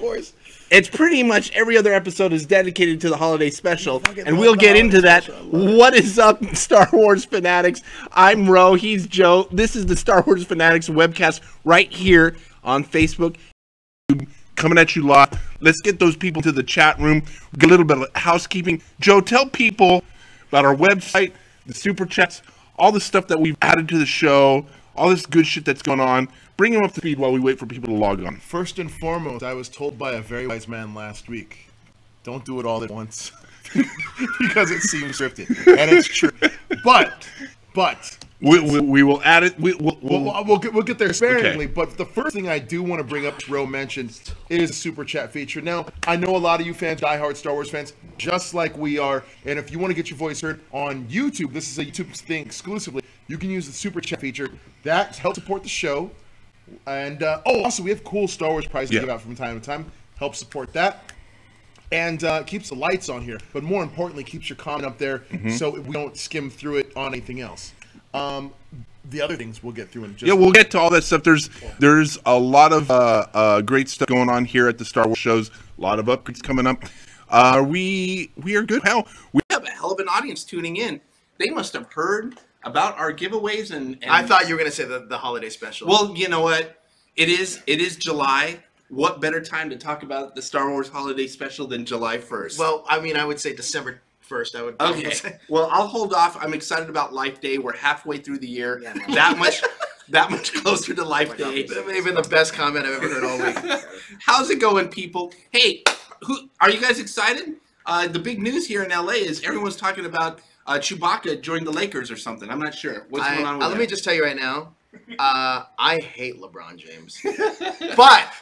course. It's pretty much every other episode is dedicated to the holiday special, and we'll get into that. What is up, Star Wars fanatics? I'm Ro, he's Joe. This is the Star Wars Fanatics webcast right here on Facebook. Coming at you live. Let's get those people to the chat room. Get a little bit of housekeeping. Joe, tell people about our website, the super chats, all the stuff that we've added to the show, all this good shit that's going on. Bring them up to speed while we wait for people to log on. First and foremost, I was told by a very wise man last week, don't do it all at once because it seems scripted, and it's true. But we will add it. We'll get there sparingly. Okay. But the first thing I do want to bring up, Ro mentioned, is a super chat feature. Now, I know a lot of you fans, diehard Star Wars fans, just like we are. And if you want to get your voice heard on YouTube, this is a YouTube thing exclusively. You can use the super chat feature. That helps support the show. And also we have cool Star Wars prizes to give out from time to time. Help support that. And keeps the lights on here, but more importantly, keeps your comment up there so we don't skim through it on anything else. The other things we'll get through in just we'll get to all that stuff. There's a lot of great stuff going on here at the Star Wars shows. A lot of upgrades coming up. We are good. Hell, we have a hell of an audience tuning in. They must have heard about our giveaways and I thought you were gonna say the holiday special. Well, you know what? It is July. What better time to talk about the Star Wars holiday special than July 1st? Well, I mean, I would say December 1st. I would. Okay. Well, I'll hold off. I'm excited about Life Day. We're halfway through the year. Yeah, no. that much closer to Life Day. That may have been the best comment I've ever heard all week. How's it going, people? Hey, are you guys excited? The big news here in LA is everyone's talking about Chewbacca joined the Lakers or something. I'm not sure. What's going on with that? Let me just tell you right now, I hate LeBron James. But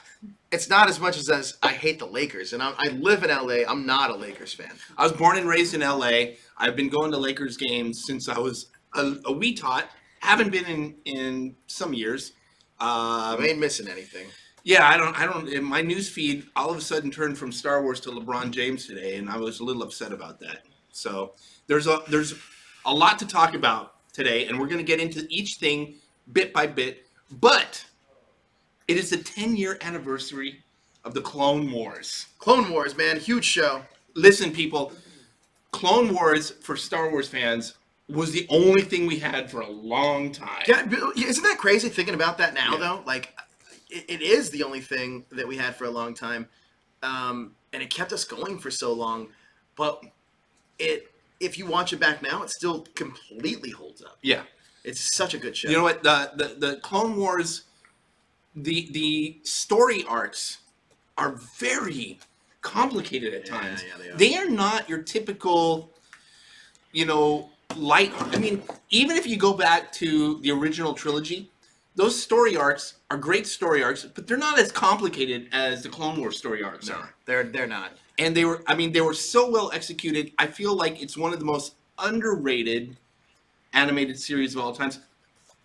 it's not as much as I hate the Lakers. And I live in LA. I'm not a Lakers fan. I was born and raised in LA. I've been going to Lakers games since I was a wee tot. Haven't been in some years. You ain't missing anything. Yeah, I don't. My news feed all of a sudden turned from Star Wars to LeBron James today, and I was a little upset about that. So there's a lot to talk about today, and we're going to get into each thing bit by bit. But it is the 10-year anniversary of the Clone Wars. Clone Wars, man, huge show. Listen, people, Clone Wars for Star Wars fans was the only thing we had for a long time. Yeah, isn't that crazy thinking about that now, though? Like, it is the only thing that we had for a long time, and it kept us going for so long. But if you watch it back now, it still completely holds up. Yeah, it's such a good show. You know what? The Clone Wars, the story arcs are very complicated at times. Yeah, they are not your typical, light. I mean, even if you go back to the original trilogy, those story arcs are great story arcs, but they're not as complicated as the Clone Wars story arcs are. They're not. And they were so well executed. I feel like it's one of the most underrated animated series of all times.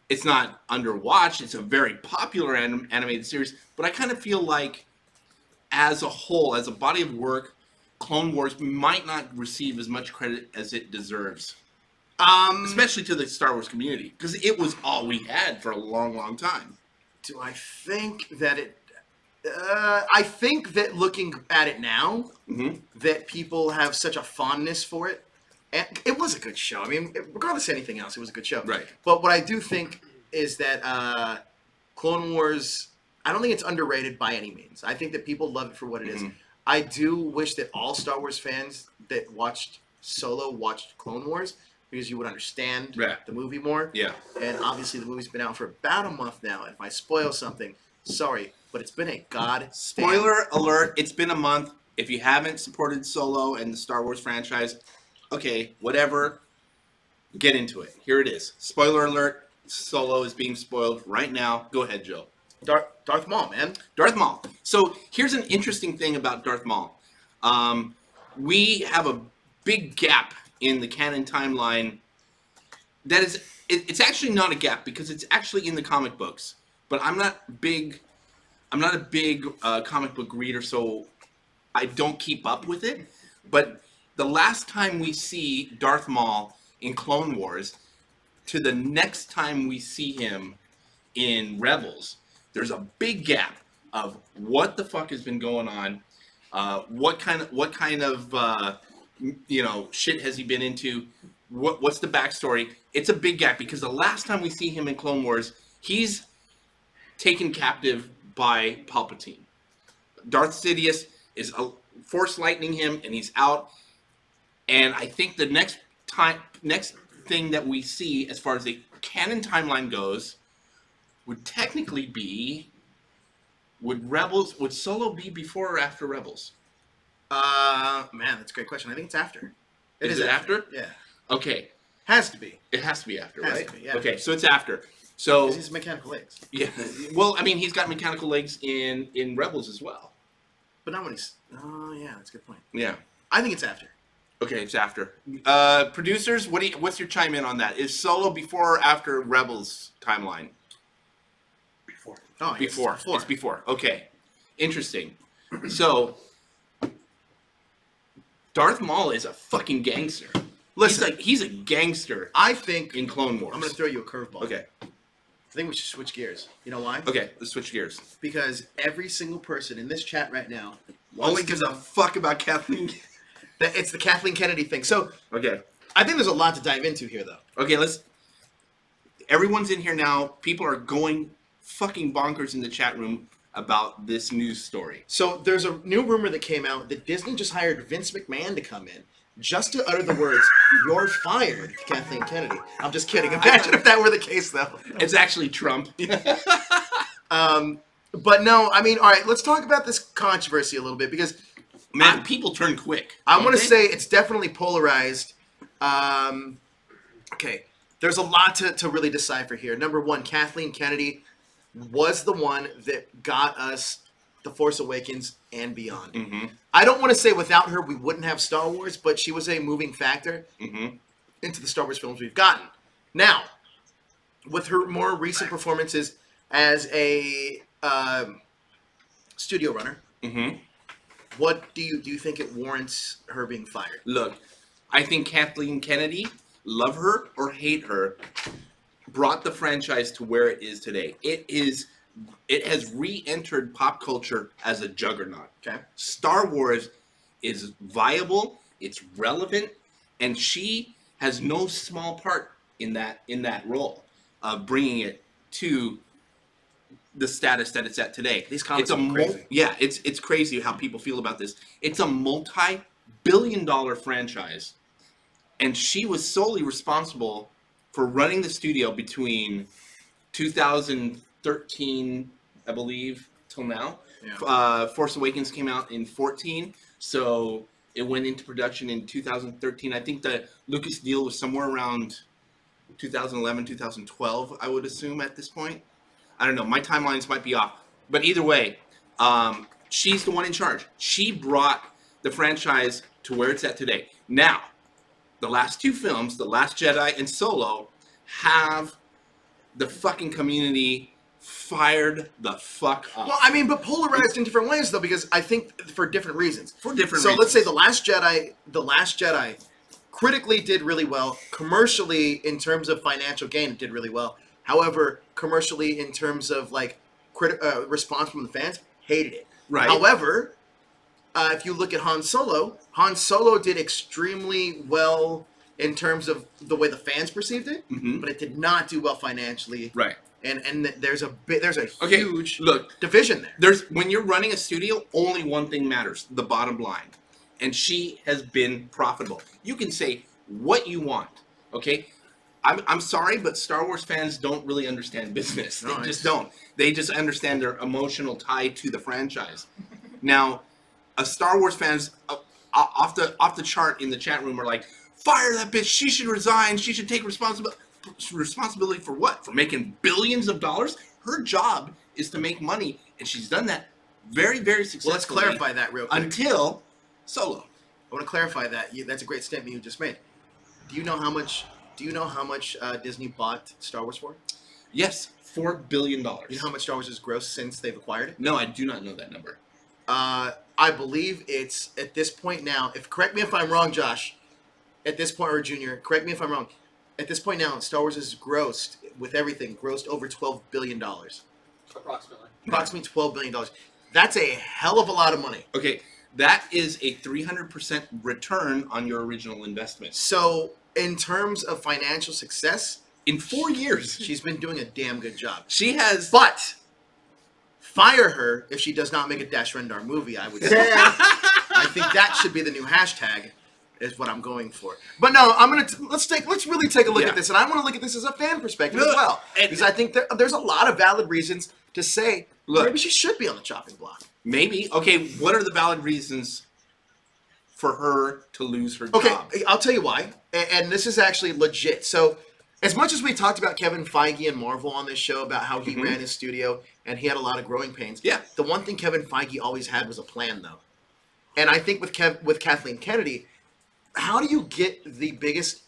It's not underwatched. It's a very popular animated series, but I kind of feel like as a whole, as a body of work, Clone Wars might not receive as much credit as it deserves. Especially to the Star Wars community, because it was all we had for a long, long time. Do I think that it... I think that looking at it now, that people have such a fondness for it. And it was a good show. I mean, regardless of anything else, it was a good show. Right. But what I do think is that Clone Wars, I don't think it's underrated by any means. I think that people love it for what it is. I do wish that all Star Wars fans that watched Solo watched Clone Wars, because you would understand the movie more. Yeah. And obviously the movie's been out for about a month now. And if I spoil something, sorry, but it's been a Spoiler alert, it's been a month. If you haven't supported Solo and the Star Wars franchise, okay, whatever, get into it. Here it is. Spoiler alert, Solo is being spoiled right now. Go ahead, Joe. Darth Maul, man. Darth Maul. So here's an interesting thing about Darth Maul. We have a big gap in the canon timeline. That is, it's actually not a gap because it's actually in the comic books. But I'm not a big comic book reader, so I don't keep up with it. But the last time we see Darth Maul in Clone Wars to the next time we see him in Rebels, there's a big gap. of what the fuck has been going on, what kind of shit has he been into, what's the backstory. It's a big gap because the last time we see him in Clone Wars, he's taken captive by Palpatine. Darth Sidious is force lightning him, and he's out. And I think the next thing that we see, as far as the canon timeline goes, would technically be, would Solo be before or after Rebels? Man, that's a great question. I think it's after. Is it after? Yeah. Okay. Has to be. It has to be after, Has right? to be, yeah. Okay, so it's after. So He's mechanical legs. yeah. Well, I mean, he's got mechanical legs in Rebels as well. But not when he's... Oh, yeah, that's a good point. Yeah. I think it's after. Okay, it's after. Producers, what's your chime in on that? Is Solo before or after Rebels timeline? Before. Oh, Before. It's before. Okay. Interesting. So, Darth Maul is a fucking gangster. Listen, He's a gangster I think... in Clone Wars. I'm going to throw you a curveball. Okay. I think we should switch gears. You know why? Okay, let's switch gears. Because every single person in this chat right now... Only gives a fuck about Kathleen. It's the Kathleen Kennedy thing. So, Okay. I think there's a lot to dive into here, though. Okay, everyone's in here now. People are going fucking bonkers in the chat room about this news story. So, there's a new rumor that came out that Disney just hired Vince McMahon to come in just to utter the words, "You're fired," to Kathleen Kennedy. I'm just kidding. Imagine if that were the case, though. It's actually Trump. But no, I mean, all right, let's talk about this controversy a little bit because... Man, people turn quick. I want to say it's definitely polarized. Okay, there's a lot to really decipher here. Number one, Kathleen Kennedy was the one that got us The Force Awakens and beyond. Mm-hmm. I don't want to say without her we wouldn't have Star Wars, but she was a moving factor into the Star Wars films we've gotten. Now, with her more recent performances as a studio runner, what do you think it warrants her being fired? Look, I think Kathleen Kennedy, love her or hate her, brought the franchise to where it is today. It has re-entered pop culture as a juggernaut. Okay. Star Wars is viable, it's relevant, and she has no small part in that role of bringing it to the status that it's at today. These comics are crazy. Yeah, it's crazy how people feel about this. It's a multi-billion-dollar franchise, and she was solely responsible for running the studio between 2013, I believe, till now. Yeah. Force Awakens came out in 14, so it went into production in 2013. I think the Lucas deal was somewhere around 2011, 2012, I would assume at this point. I don't know. My timelines might be off. But either way, she's the one in charge. She brought the franchise to where it's at today. Now, the last two films, The Last Jedi and Solo, have the fucking community fired the fuck up. Well, I mean, but polarized in different ways, though, because I think for different reasons. For different so reasons. let's say The Last Jedi critically did really well. Commercially, in terms of financial gain, it did really well. However, commercially, in terms of like response from the fans, hated it. Right. However, if you look at Han Solo did extremely well in terms of the way the fans perceived it, but it did not do well financially. Right. And there's a huge division there. When you're running a studio, only one thing matters: the bottom line. And she has been profitable. You can say what you want, okay? I'm sorry, but Star Wars fans don't really understand business. They just don't. They just understand their emotional tie to the franchise. Now, Star Wars fans off the chart in the chat room are like, fire that bitch. She should resign. She should take responsibility for what? For making billions of dollars? Her job is to make money, and she's done that very, very successfully. Well, let's clarify that real quick. Until Solo. I want to clarify that. That's a great statement you just made. Do you know how much Disney bought Star Wars for? Yes, $4 billion. You know how much Star Wars has grossed since they've acquired it? No, I do not know that number. I believe it's, at this point now, correct me if I'm wrong, Josh, at this point, or Junior, correct me if I'm wrong, at this point now, Star Wars has grossed, with everything, over $12 billion. Approximately $12 billion. That's a hell of a lot of money. Okay, that is a 300% return on your original investment. So, in terms of financial success, in 4 years, she's been doing a damn good job. She has. But fire her if she does not make a Dash Rendar movie, I would say. I think that should be the new hashtag, is what I'm going for. But no, I'm gonna let's really take a look at this, and I want to look at this as a fan perspective as well, because I think there's a lot of valid reasons to say maybe she should be on the chopping block. Maybe. Okay, what are the valid reasons for her to lose her job? Okay, I'll tell you why, and this is actually legit. So, as much as we talked about Kevin Feige and Marvel on this show about how he ran his studio and he had a lot of growing pains, the one thing Kevin Feige always had was a plan, though. And I think with Kathleen Kennedy, how do you get the biggest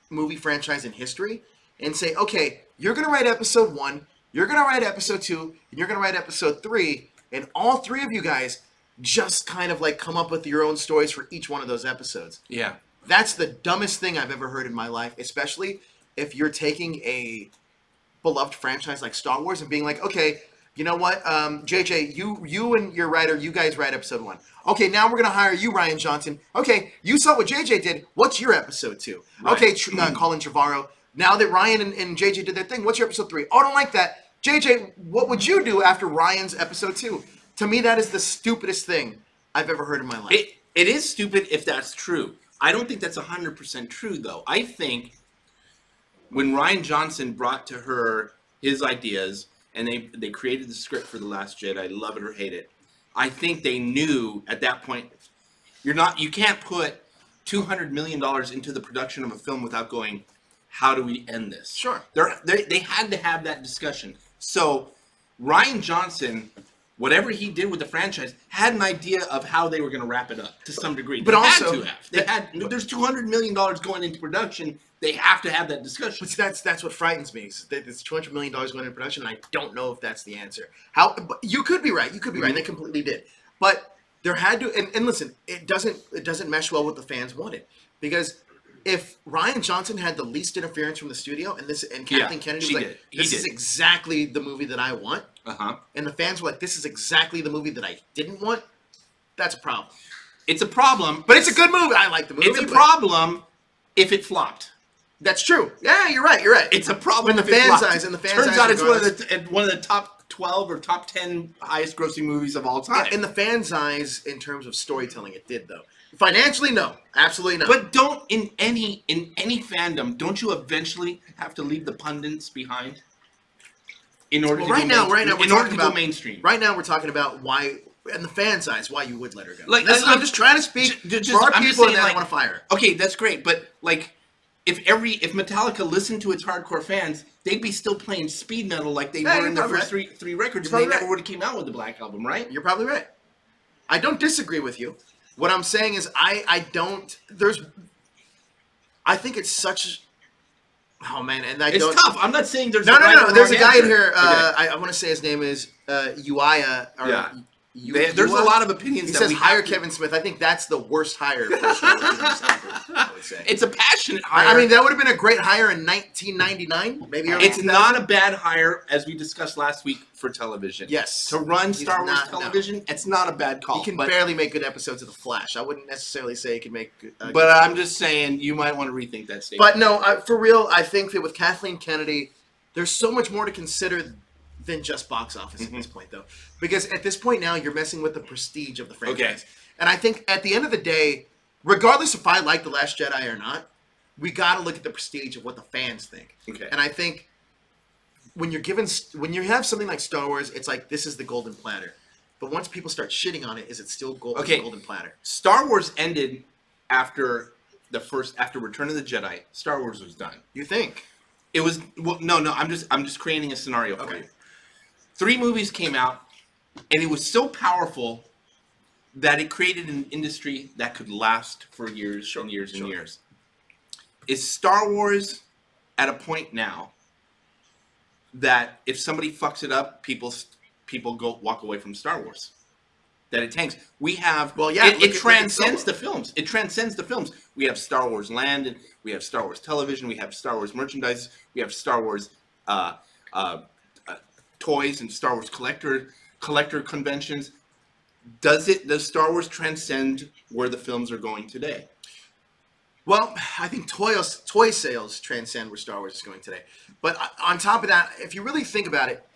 movie franchise in history and say, okay, you're going to write episode 1, you're going to write episode 2, and you're going to write episode 3, and all 3 of you guys just kind of like come up with your own stories for each one of those episodes. Yeah. That's the dumbest thing I've ever heard in my life, especially if you're taking a beloved franchise like Star Wars and being like, okay, you know what, JJ, you and your writer, you guys write episode 1. Okay, now we're going to hire you, Ryan Johnson. Okay, you saw what JJ did. What's your episode 2? Right. Okay, Colin Trevorrow. Now that Ryan and JJ did their thing, what's your episode 3? Oh, I don't like that. JJ, what would you do after Ryan's episode 2? To me, that is the stupidest thing I've ever heard in my life. It is stupid if that's true. I don't think that's 100% true, though. I think when Ryan Johnson brought to her his ideas and they created the script for The Last Jedi, love it or hate it, I think they knew at that point you can't put $200 million into the production of a film without going, how do we end this? Sure. They had to have that discussion. So Ryan Johnson, whatever he did with the franchise, had an idea of how they were going to wrap it up to some degree. But there's $200 million going into production. They have to have that discussion. But that's what frightens me. There's $200 million going into production, and I don't know if that's the answer. You could be right. You could be right. They completely did. But there had to. And listen, it doesn't mesh well with the fans wanted, because if Ryan Johnson had the least interference from the studio, and Kathleen Kennedy was like, this is exactly the movie that I want, and the fans were like, this is exactly the movie that I didn't want, that's a problem. It's a problem. But it's a good movie. I like the movie. It's a problem if it flopped. That's true. Yeah, you're right. You're right. It's a problem in the fans' eyes. And the fans' turns out it's one of the top 12 or top 10 highest grossing movies of all time. In the fans' eyes, in terms of storytelling, it did though. Financially, no, absolutely not. But don't in any fandom, don't you eventually have to leave the pundits behind in order to go mainstream? Right now, we're talking about why, in the fans' eyes, why you would let her go. I'm just trying to speak for our people and I want to fire her. Okay, that's great, but like, if Metallica listened to its hardcore fans, they'd be still playing speed metal like they were in their first three records, and they never would have came out with the Black Album, right? You're probably right. I don't disagree with you. What I'm saying is I think it's such. Oh man, and it's tough. I'm not saying there's no. There's a guy in here. I want to say his name is Uaya. There's a lot of opinions. He says hire Kevin Smith. I think that's the worst hire. I would say it's a passionate hire. I mean, that would have been a great hire in 1999. Maybe it's not a bad hire, as we discussed last week, for television. Yes, to run Star Wars television, it's not a bad call. He can barely make good episodes of The Flash. I wouldn't necessarily say he can make. But I'm just saying you might want to rethink that statement. But no, for real, I think that with Kathleen Kennedy, there's so much more to consider than just box office at this point, though. Because at this point now, you're messing with the prestige of the franchise. Okay. And I think at the end of the day, regardless if I like The Last Jedi or not, we got to look at the prestige of what the fans think. Okay. And I think when you have something like Star Wars, it's like, this is the golden platter. But once people start shitting on it, is it still golden platter? Star Wars ended after Return of the Jedi. Star Wars was done. You think? It was no. I'm just creating a scenario for you. 3 movies came out, and it was so powerful that it created an industry that could last for years and years and years. Is Star Wars at a point now that if somebody fucks it up, people walk away from Star Wars? That it tanks. We have it transcends the films. It transcends the films. We have Star Wars Land, and we have Star Wars Television, we have Star Wars merchandise, we have Star Wars toys and Star Wars collector conventions. Does Star Wars transcend where the films are going today? Well, I think toy sales transcend where Star Wars is going today. But on top of that, if you really think about it,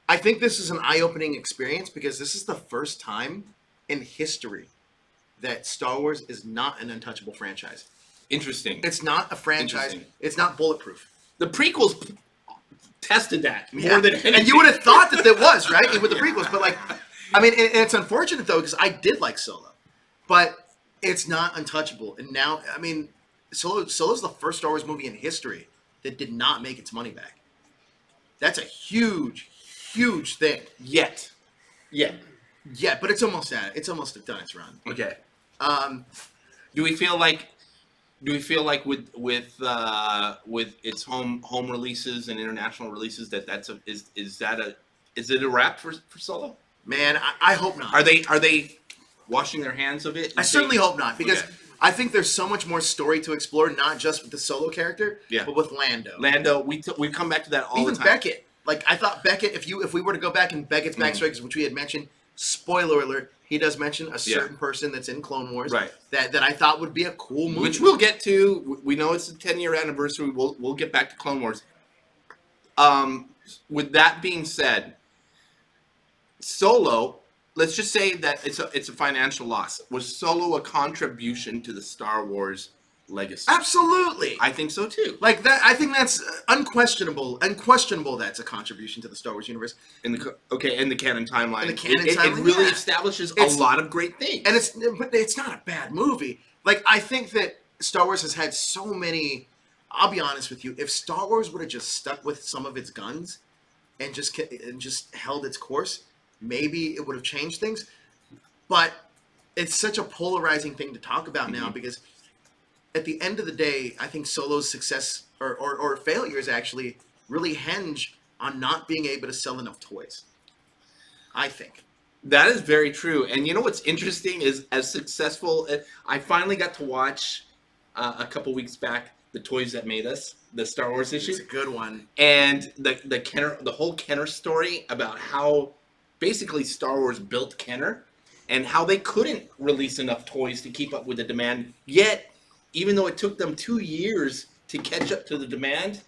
I think this is an eye-opening experience because this is the first time in history that Star Wars is not an untouchable franchise. Interesting. It's not a franchise. It's not bulletproof. The prequels tested that more than anything. And you would have thought that it was, right? With the prequels. But, like, I mean, and it's unfortunate, though, because I did like Solo. But it's not untouchable. And now, I mean, Solo's the first Star Wars movie in history that did not make its money back. That's a huge, huge thing. Yeah, but it's almost done its run. Okay. Do we feel like with its home releases and international releases is it a wrap for Solo? Man, I hope not. Are they washing their hands of it? I certainly hope not, because I think there's so much more story to explore, not just with the Solo character, but with Lando. We come back to that all Even the time. Beckett. Like, I thought Beckett, if we were to go back in Beckett's backstory, which we had mentioned, spoiler alert, he does mention a certain person that's in Clone Wars that I thought would be a cool movie. Which we'll get to. We know it's the 10-year anniversary. We'll get back to Clone Wars. With that being said, Solo, let's just say that it's a financial loss. Was Solo a contribution to the Star Wars legacy? Absolutely. I think so too. Like that, I think that's unquestionable. Unquestionable, that's a contribution to the Star Wars universe. In the canon timeline. It really establishes a lot of great things. And it's not a bad movie. Like, I think that Star Wars has had so many. I'll be honest with you. If Star Wars would have just stuck with some of its guns and just held its course, maybe it would have changed things. But it's such a polarizing thing to talk about now, because at the end of the day, I think Solo's success or failures actually really hinge on not being able to sell enough toys. I think. That is very true. And you know what's interesting is, as successful, I finally got to watch a couple weeks back the Toys That Made Us, the Star Wars issue. It's a good one. And the whole Kenner story about how basically Star Wars built Kenner and how they couldn't release enough toys to keep up with the demand. Yet, even though it took them 2 years to catch up to the demand,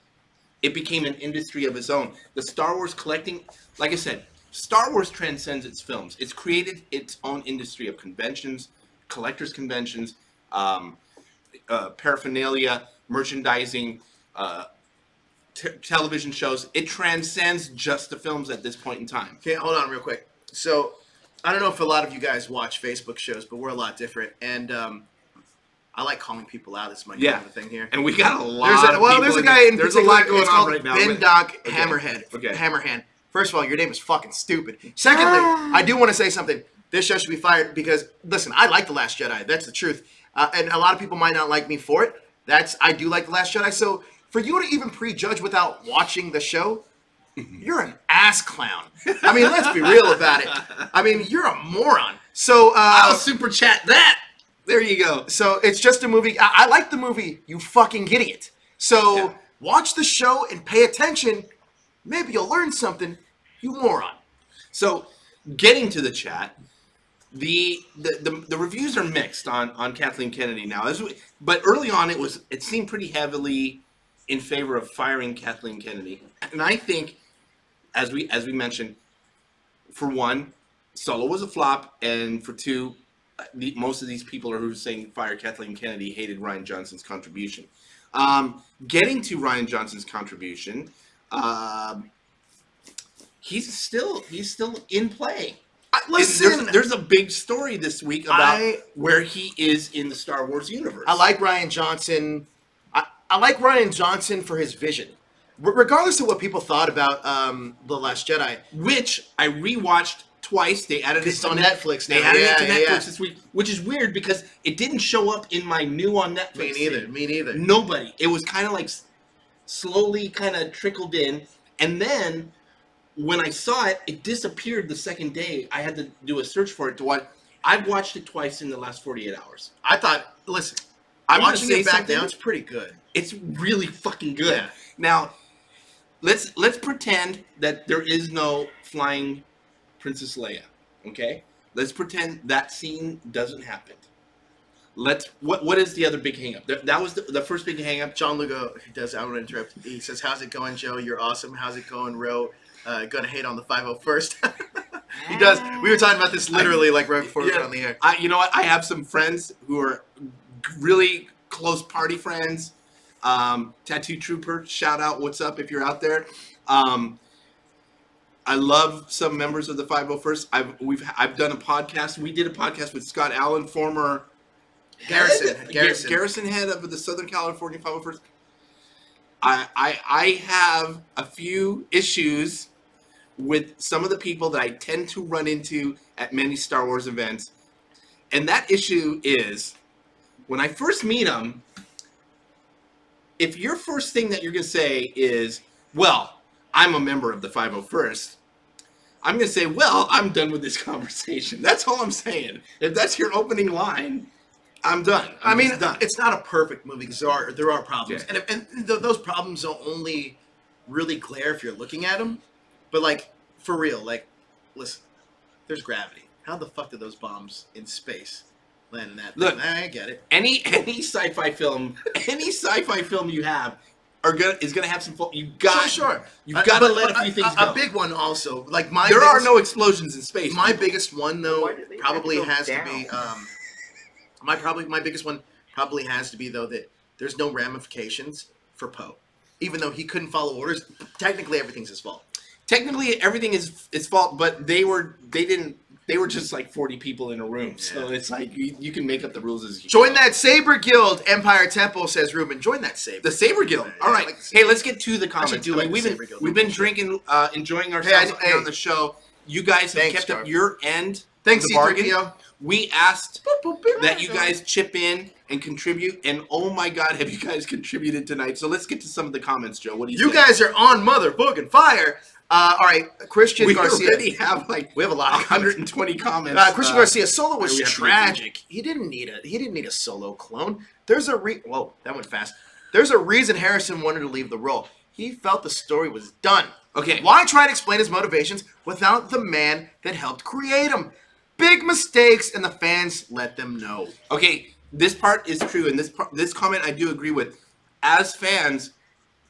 it became an industry of its own. The Star Wars collecting, like I said, Star Wars transcends its films. It's created its own industry of conventions, collectors' conventions, paraphernalia, merchandising, television shows. It transcends just the films at this point in time. Okay, hold on real quick. So, I don't know if a lot of you guys watch Facebook shows, but we're a lot different. And I like calling people out. It's my kind of thing here. And we got a lot of people. There's a guy in There's a lot going on right now. Ben Doc Hammerhead. Hammerhand. First of all, your name is fucking stupid. Secondly, I do want to say something. This show should be fired because, listen, I like The Last Jedi. That's the truth. And a lot of people might not like me for it. I do like The Last Jedi. So for you to even prejudge without watching the show, you're an ass clown. I mean, let's be real about it. I mean, you're a moron. So I'll super chat that. There you go. So it's just a movie. I like the movie, you fucking idiot. So watch the show and pay attention. Maybe you'll learn something, you moron. So getting to the chat, the reviews are mixed on Kathleen Kennedy now. But early on, it seemed pretty heavily in favor of firing Kathleen Kennedy. And I think, as we mentioned, for one, Solo was a flop, and for two, most of these people who are saying fire Kathleen Kennedy hated Rian Johnson's contribution. Getting to Rian Johnson's contribution, he's still in play. Listen, there's a big story this week about where he is in the Star Wars universe. I like Rian Johnson. I like Rian Johnson for his vision. Regardless of what people thought about The Last Jedi. Which I rewatched twice. They added it on Netflix now. They added it to Netflix this week, which is weird because it didn't show up in my new on Netflix. Me neither. Nobody. It was kind of like slowly kind of trickled in. And then when I saw it, it disappeared the second day. I had to do a search for it to watch. I've watched it twice in the last 48 hours. I thought, listen, I'm watching it back now, it's pretty good. It's really fucking good. Yeah. Now, let's pretend that there is no flying Princess Leia. Okay, let's pretend that scene doesn't happen. What is the other big hang-up? That was the first big hang-up. John Lugo does. I want to interrupt. He says, "How's it going, Joe? You're awesome. How's it going, Ro? Gonna hate on the 501st." He does. We were talking about this literally like right before we went on the air. You know what? I have some friends who are really close party friends. Tattoo Trooper, shout out. What's up if you're out there? I love some members of the 501st. I've done a podcast. We did a podcast with Scott Allen, former Garrison head of the Southern California 501st. I have a few issues with some of the people that I tend to run into at many Star Wars events. And that issue is, when I first meet them, if your first thing that you're going to say is, well, I'm a member of the 501st, I'm going to say, well, I'm done with this conversation. That's all I'm saying. If that's your opening line, I'm done. I mean, it's not a perfect movie because there are problems. Yeah. And those problems don't only really glare if you're looking at them. But, like, for real, like, listen, there's gravity. How the fuck did those bombs in space land in that? Look, I get it. Any sci-fi film, you have is gonna have some. You've got You've got to let a few things go. A big one also, like there are no explosions in space. My biggest one though probably has to be my biggest one probably has to be though that there's no ramifications for Poe, even though he couldn't follow orders. Technically, everything's his fault. Technically, everything is his fault, but they were just like 40 people in a room, so it's like you can make up the rules as you join that Saber Guild. Empire Temple says Ruben. Join that the Saber Guild. All right. Like hey, let's get to the comments. We've been drinking, enjoying ourselves on the show. You guys have kept up your end. Thanks, the bargain. We asked that you guys chip in and contribute, and oh my God, have you guys contributed tonight? So let's get to some of the comments, Joe. What do you think? You guys are on motherfucking fire. All right, Christian Garcia. We have a lot, 120 comments. Christian Garcia, Solo was tragic. He didn't need a Solo clone. Whoa, that went fast. There's a reason Harrison wanted to leave the role. He felt the story was done. Okay, why try to explain his motivations without the man that helped create him? Big mistakes, and the fans let them know. Okay, this part is true, and this comment I do agree with. As fans,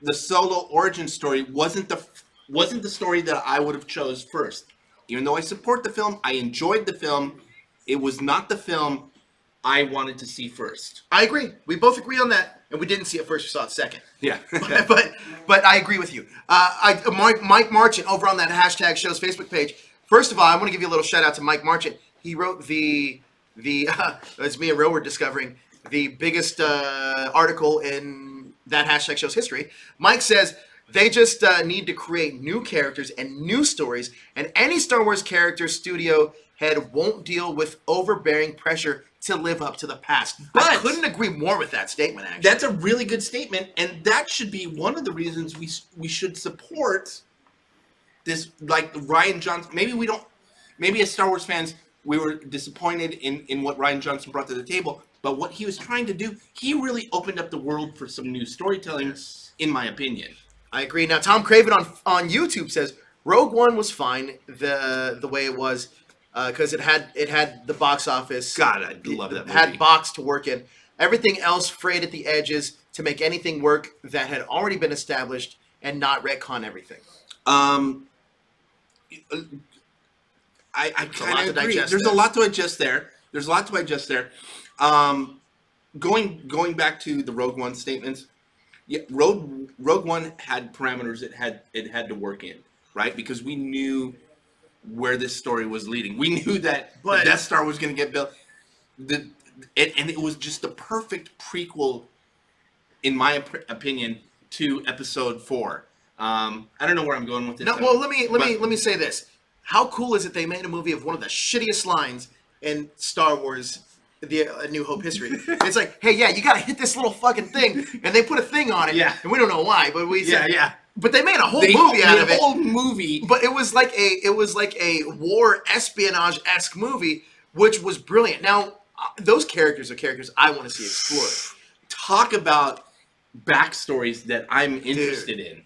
the Solo origin story wasn't the story that I would have chose first. Even though I support the film, I enjoyed the film, it was not the film I wanted to see first. I agree. We both agree on that, and we didn't see it first, we saw it second. Yeah. but I agree with you. Mike Marchant over on that hashtag show's Facebook page. First of all, I want to give you a little shout out to Mike Marchant. He wrote as me and Ro were discovering, the biggest article in that hashtag show's history. Mike says, they just need to create new characters and new stories, and any Star Wars character studio head won't deal with overbearing pressure to live up to the past. But I couldn't agree more with that statement, actually. That's a really good statement, and that should be one of the reasons we should support this, like Rian Johnson. Maybe as Star Wars fans, we were disappointed in what Rian Johnson brought to the table, but what he was trying to do, he really opened up the world for some new storytelling, in my opinion. I agree. Now, Tom Craven on YouTube says Rogue One was fine the way it was because it had the box office. God, I love that movie. Had box to work in. Everything else frayed at the edges to make anything work that had already been established and not retcon everything. I kind of agree. There's a lot to adjust there. Going back to the Rogue One statements. Yeah, Rogue One had parameters it had to work in, right? Because we knew where this story was leading. We knew that the Death Star was going to get built. And it was just the perfect prequel, in my opinion, to Episode 4. I don't know where I'm going with this. No, well, let me say this. How cool is it they made a movie of one of the shittiest lines in Star Wars, A New Hope history? It's like, hey, yeah, you gotta hit this little fucking thing, and they put a thing on it, and we don't know why, but we said, but they made a whole movie out of it. Whole movie, but it was like a war espionage-esque movie, which was brilliant. Now, those characters are characters I want to see explored. Talk about backstories that I'm interested in.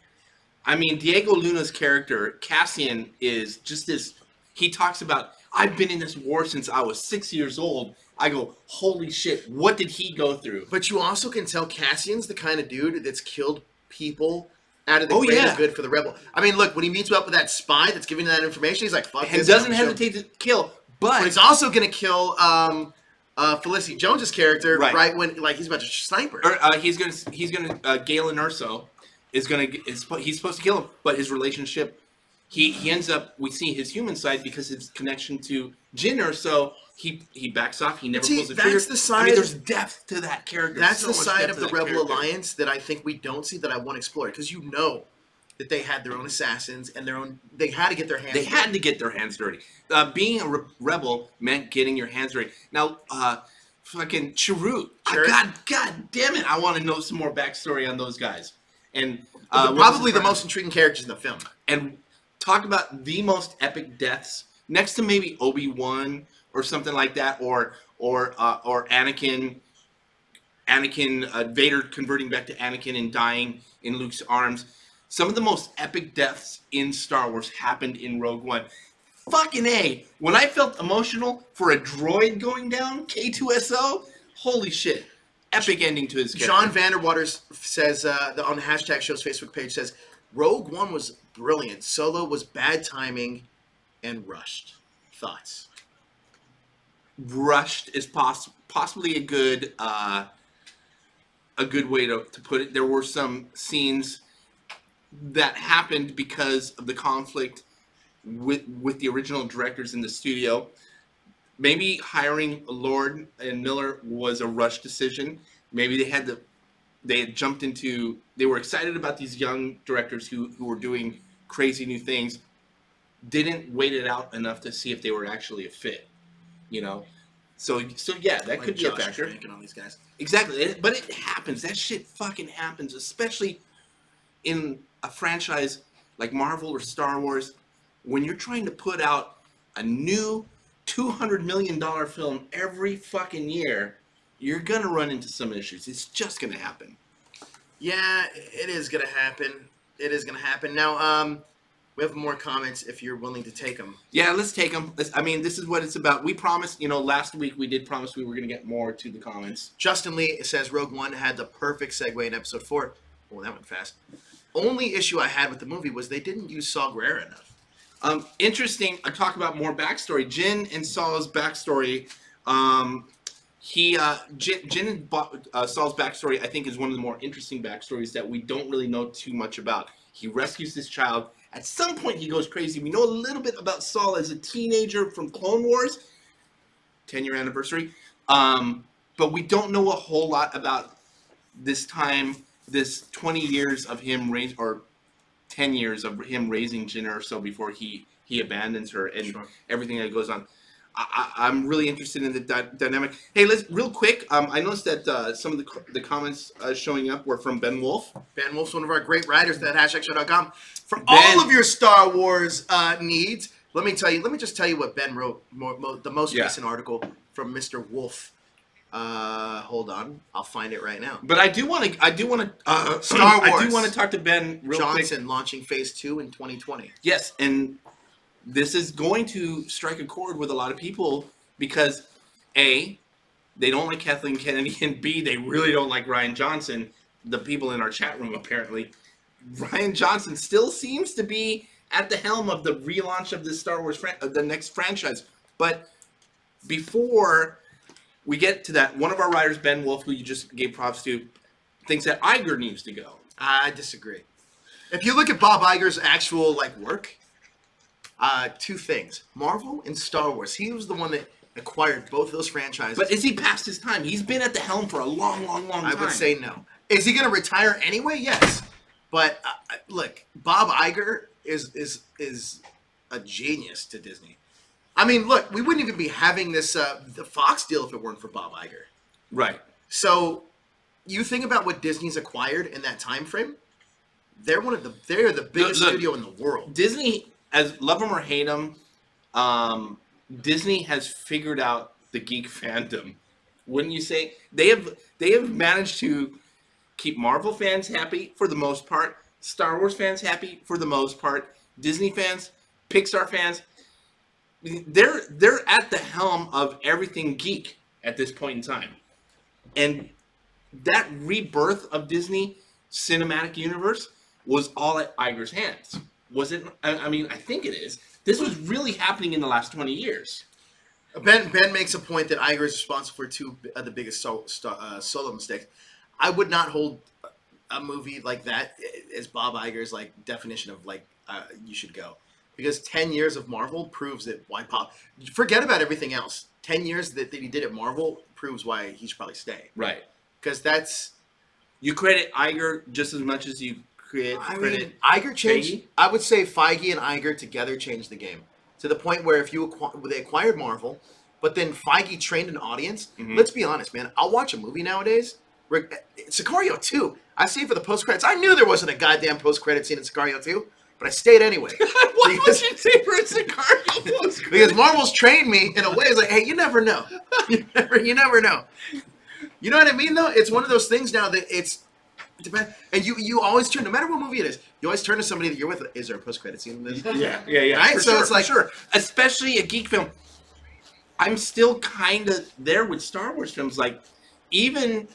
I mean, Diego Luna's character, Cassian, is just this. He talks about, I've been in this war since I was 6 years old. I go, holy shit, what did he go through? But you also can tell Cassian's the kind of dude that's killed people out of the greater good for the rebel. I mean, look, when he meets up with that spy that's giving that information, he's like, fuck and this. Doesn't hesitate to kill. But he's also going to kill Felicity Jones's character right when, like, he's about to sniper. Or, he's gonna Galen Erso is he's supposed to kill him, but his relationship, he ends up, we see his human side because his connection to Jyn Erso, he backs off, he never pulls the trigger. That's the side. I mean, there's depth to that character. That's the side of the Rebel Alliance that I think we don't see, that I want to explore, because you know that they had their own assassins and they had to get their hands dirty. They had to get their hands dirty. Being a rebel meant getting your hands dirty. Now, fucking Chirrut. God damn it, I want to know some more backstory on those guys. And probably the most intriguing characters in the film. And talk about the most epic deaths, next to maybe Obi-Wan or something like that, or Anakin, Vader converting back to Anakin and dying in Luke's arms. Some of the most epic deaths in Star Wars happened in Rogue One. Fucking A. When I felt emotional for a droid going down, K2SO, holy shit. Epic ending to his character. John Vanderwaters says, on the hashtag show's Facebook page, says, Rogue One was brilliant. Solo was bad timing and rushed. Thoughts? Rushed is possibly a good way to put it. There were some scenes that happened because of the conflict with the original directors in the studio. Maybe hiring Lord and Miller was a rush decision. Maybe they had jumped into, they were excited about these young directors who were doing crazy new things, didn't wait it out enough to see if they were actually a fit, you know? So yeah, that could be a factor. On these guys. Exactly, but it happens. That shit fucking happens, especially in a franchise like Marvel or Star Wars. When you're trying to put out a new $200 million film every fucking year, you're going to run into some issues. It's just going to happen. Yeah, it is going to happen. It is going to happen. Now, we have more comments if you're willing to take them. Yeah, let's take them. I mean, this is what it's about. We promised, last week we did promise we were going to get more to the comments. Justin Lee says Rogue One had the perfect segue in episode 4. Oh, that went fast. Only issue I had with the movie was they didn't use Saw Gerrera enough. Interesting. I talk about more backstory. Jyn and Saw's backstory. Jyn and Saw's backstory, I think, is one of the more interesting backstories that we don't really know too much about. He rescues this child. At some point, he goes crazy. We know a little bit about Saw as a teenager from Clone Wars, 10-year anniversary. But we don't know a whole lot about this time, this 20 years of him raising, or 10 years of him raising Jyn Erso before he abandons her, and everything that goes on. I'm really interested in the dynamic. Hey, let's real quick. I noticed that some of the comments showing up were from Ben Wolf. Ben Wolf's one of our great writers at hashtagshow.com. For all of your Star Wars needs, let me just tell you what Ben wrote. The most recent article from Mr. Wolf. Hold on, I'll find it right now. But I do want to Star Wars. I do want to talk to Ben real Johnson quick. Launching Phase 2 in 2020. Yes, and this is going to strike a chord with a lot of people because A, they don't like Kathleen Kennedy, and B, they really don't like Rian Johnson. The people in our chat room, apparently. Rian Johnson still seems to be at the helm of the relaunch of this Star Wars, the next franchise. But before we get to that, one of our writers, Ben Wolf, who you just gave props to, thinks that Iger needs to go. I disagree. If you look at Bob Iger's actual work, two things: Marvel and Star Wars. He was the one that acquired both of those franchises. But is he past his time? He's been at the helm for a long time. I would say no. Is he going to retire anyway? Yes. But look, Bob Iger is a genius to Disney. I mean, look, we wouldn't even be having this the Fox deal if it weren't for Bob Iger. Right. So you think about what Disney's acquired in that time frame. They're the biggest studio in the world. Disney, as love them or hate them, Disney has figured out the geek fandom. Wouldn't you say? They have managed to keep Marvel fans happy for the most part, Star Wars fans happy for the most part. Disney fans, Pixar fans, they're at the helm of everything geek at this point in time. And that rebirth of Disney cinematic universe was all at Iger's hands. Was it? I mean, I think it is. This was really happening in the last 20 years. Ben makes a point that Iger is responsible for two of the biggest solo mistakes. I would not hold a movie like that as Bob Iger's like definition of like you should go, because 10 years of Marvel proves that why Bob. Forget about everything else. 10 years that he did at Marvel proves why he should probably stay. Right. Because that's you credit Iger just as much as you credit. Iger changed. Feige? I would say Feige and Iger together changed the game to the point where if they acquired Marvel, but then Feige trained an audience. Mm-hmm. Let's be honest, man. I'll watch a movie nowadays. Sicario 2. I stayed for the post credits. I knew there wasn't a goddamn post credit scene in Sicario 2, but I stayed anyway. Why would you say for a Sicario post credit? Because Marvel's trained me in a way. It's like, hey, you never know. You never know. You know what I mean, though? It's one of those things now that it's... And you always turn, no matter what movie it is, you always turn to somebody that you're with. Is there a post-credit scene in this? Yeah. Right? For so sure, it's like... sure. Especially a geek film. I'm still kind of there with Star Wars films. Like, even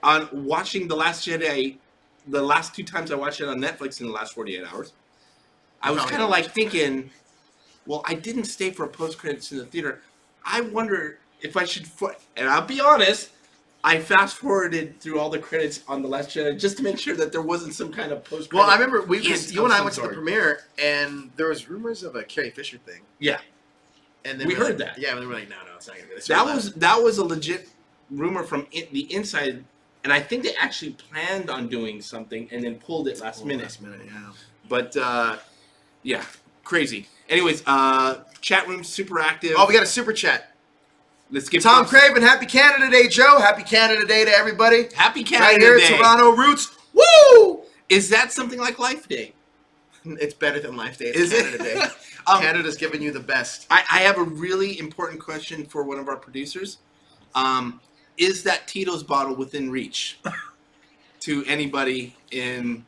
on watching The Last Jedi, the last 2 times I watched it on Netflix in the last 48 hours, I was kind of like thinking, well, I didn't stay for a post-credits in the theater. I wonder if I should... And I'll be honest... I fast-forwarded through all the credits on The Last Jedi just to make sure that there wasn't some kind of post-credit. Well, I remember you and I went to the premiere, and there was rumors of a Carrie Fisher thing. Yeah. And then we heard that. Yeah, and we were like, no, it's not going to be this. That was a legit rumor from the inside, and I think they actually planned on doing something and then pulled it last minute. Last minute, yeah. But, yeah, crazy. Anyways, chat room super active. Oh, we got a super chat. Let's get Tom Craven, happy Canada Day, Joe. Happy Canada Day to everybody. Happy Canada Day. Right here, Toronto Roots. Woo! Is that something like Life Day? It's better than Life Day. It's Is Canada it? Day. Canada's giving you the best. I have a really important question for one of our producers. Is that Tito's bottle within reach to anybody in...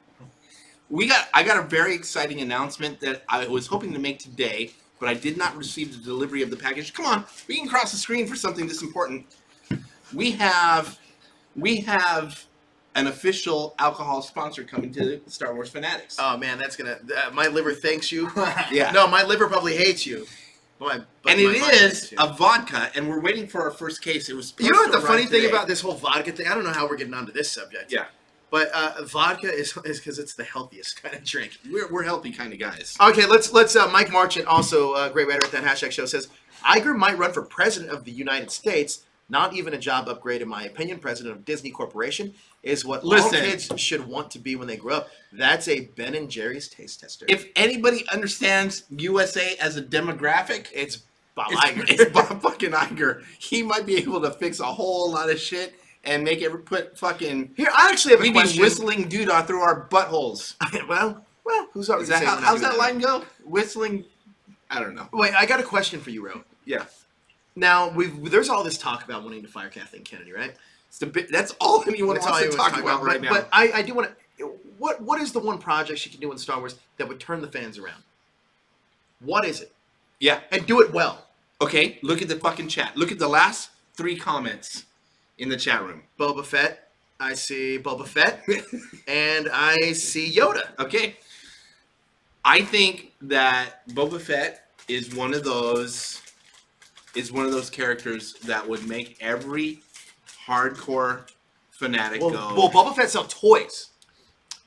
I got a very exciting announcement that I was hoping to make today, but I did not receive the delivery of the package. Come on, we can cross the screen for something this important. We have an official alcohol sponsor coming to Star Wars Fanatics. Oh man, that's gonna. My liver thanks you. Yeah. No, my liver probably hates you. And it is a vodka, and we're waiting for our first case. It was. You know what the funny thing about this whole vodka thing? I don't know how we're getting onto this subject. Yeah. But vodka is because it's the healthiest kind of drink. We're healthy kind of guys. Okay, let's Mike Marchant, also great writer at that hashtag show, says Iger might run for president of the United States. Not even a job upgrade, in my opinion. President of Disney Corporation is what all kids should want to be when they grow up. That's a Ben and Jerry's taste tester. If anybody understands USA as a demographic, it's Bob Iger. It's Bob fucking Iger. He might be able to fix a whole lot of shit. And make it put fucking... Here, I actually have a question. Whistling doodah through our buttholes. well, who's already saying that? How's that line go? Whistling... I don't know. Wait, I got a question for you, Ro. Yeah. Now, there's all this talk about wanting to fire Kathleen Kennedy, right? That's all anyone wants to talk about right now. But I do want to... What is the one project she can do in Star Wars that would turn the fans around? What is it? Yeah. And do it well. Okay, look at the fucking chat. Look at the last 3 comments in the chat room. Boba Fett. I see Boba Fett. And I see Yoda. Okay. I think that Boba Fett is one of those characters that would make every hardcore fanatic go. Well, Boba Fett sells toys.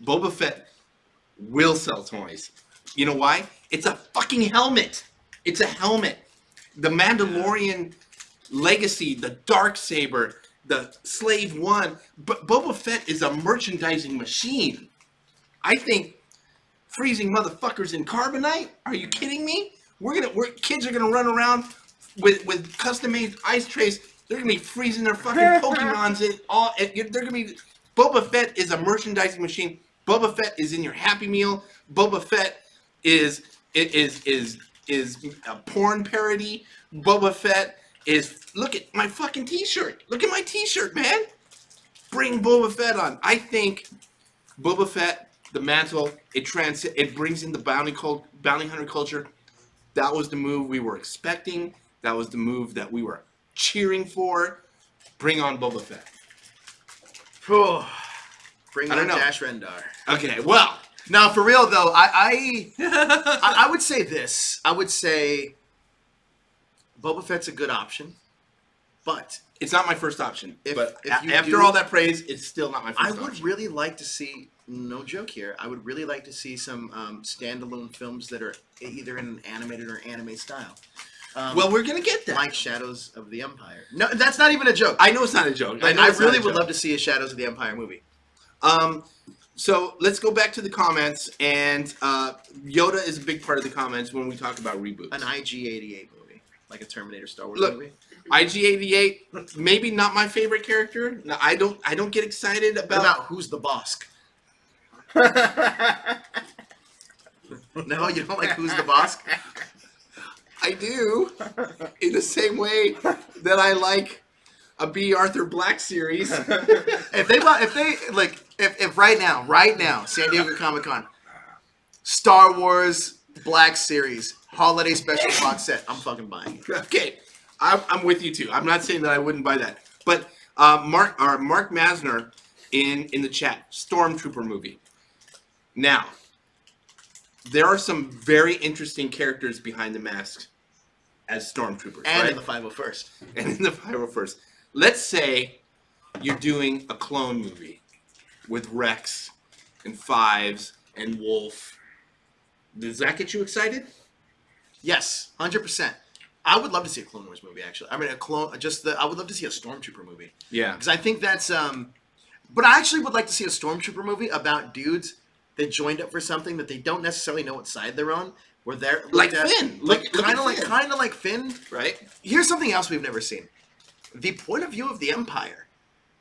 Boba Fett will sell toys. You know why? It's a fucking helmet. It's a helmet. The Mandalorian legacy, the Darksaber, the Slave One. But Boba Fett is a merchandising machine. I think freezing motherfuckers in carbonite? Are you kidding me? Kids are gonna run around with custom-made ice trays. They're gonna be freezing their fucking Pokemons in all. They're gonna be. Boba Fett is a merchandising machine. Boba Fett is in your Happy Meal. Boba Fett is a porn parody. Boba Fett is. Look at my fucking T-shirt. Look at my T-shirt, man. Bring Boba Fett on. I think Boba Fett the mantle. It brings in the bounty hunter culture. That was the move we were expecting. That was the move that we were cheering for. Bring on Boba Fett. Bring on Dash Rendar. Okay, well. Now, for real, though, I would say this. I would say Boba Fett's a good option, but... It's not my first option. After all that praise, it's still not my first option. I would really like to see, no joke here, I would really like to see some standalone films that are either in an animated or anime style. Well, we're going to get that. Like Shadows of the Empire. No, that's not even a joke. I know it's not a joke. I really would love to see a Shadows of the Empire movie. So let's go back to the comments, and Yoda is a big part of the comments when we talk about reboots. An IG-88 movie, like a Terminator Star Wars movie. IG-88, maybe not my favorite character. No, I don't get excited about Who's the Boss? No, you don't like Who's the Boss? I do, in the same way that I like a B. Arthur Black series. If right now, San Diego Comic-Con, Star Wars Black series, holiday special box set, I'm fucking buying it. Okay, I'm with you too. I'm not saying that I wouldn't buy that, but Mark Masner in the chat, Stormtrooper movie. Now, there are some very interesting characters behind the masks as Stormtroopers, and right? in the 501st. And in the 501st. Let's say you're doing a clone movie with Rex and Fives and Wolf. Does that get you excited? Yes, 100%. I would love to see a Clone Wars movie, actually. I mean, I would love to see a Stormtrooper movie. Yeah. Because I think that's, but I actually would like to see a Stormtrooper movie about dudes that joined up for something that they don't necessarily know what side they're on. Where they're like Finn. Kind of like Finn. Right. Here's something else we've never seen. The point of view of the Empire.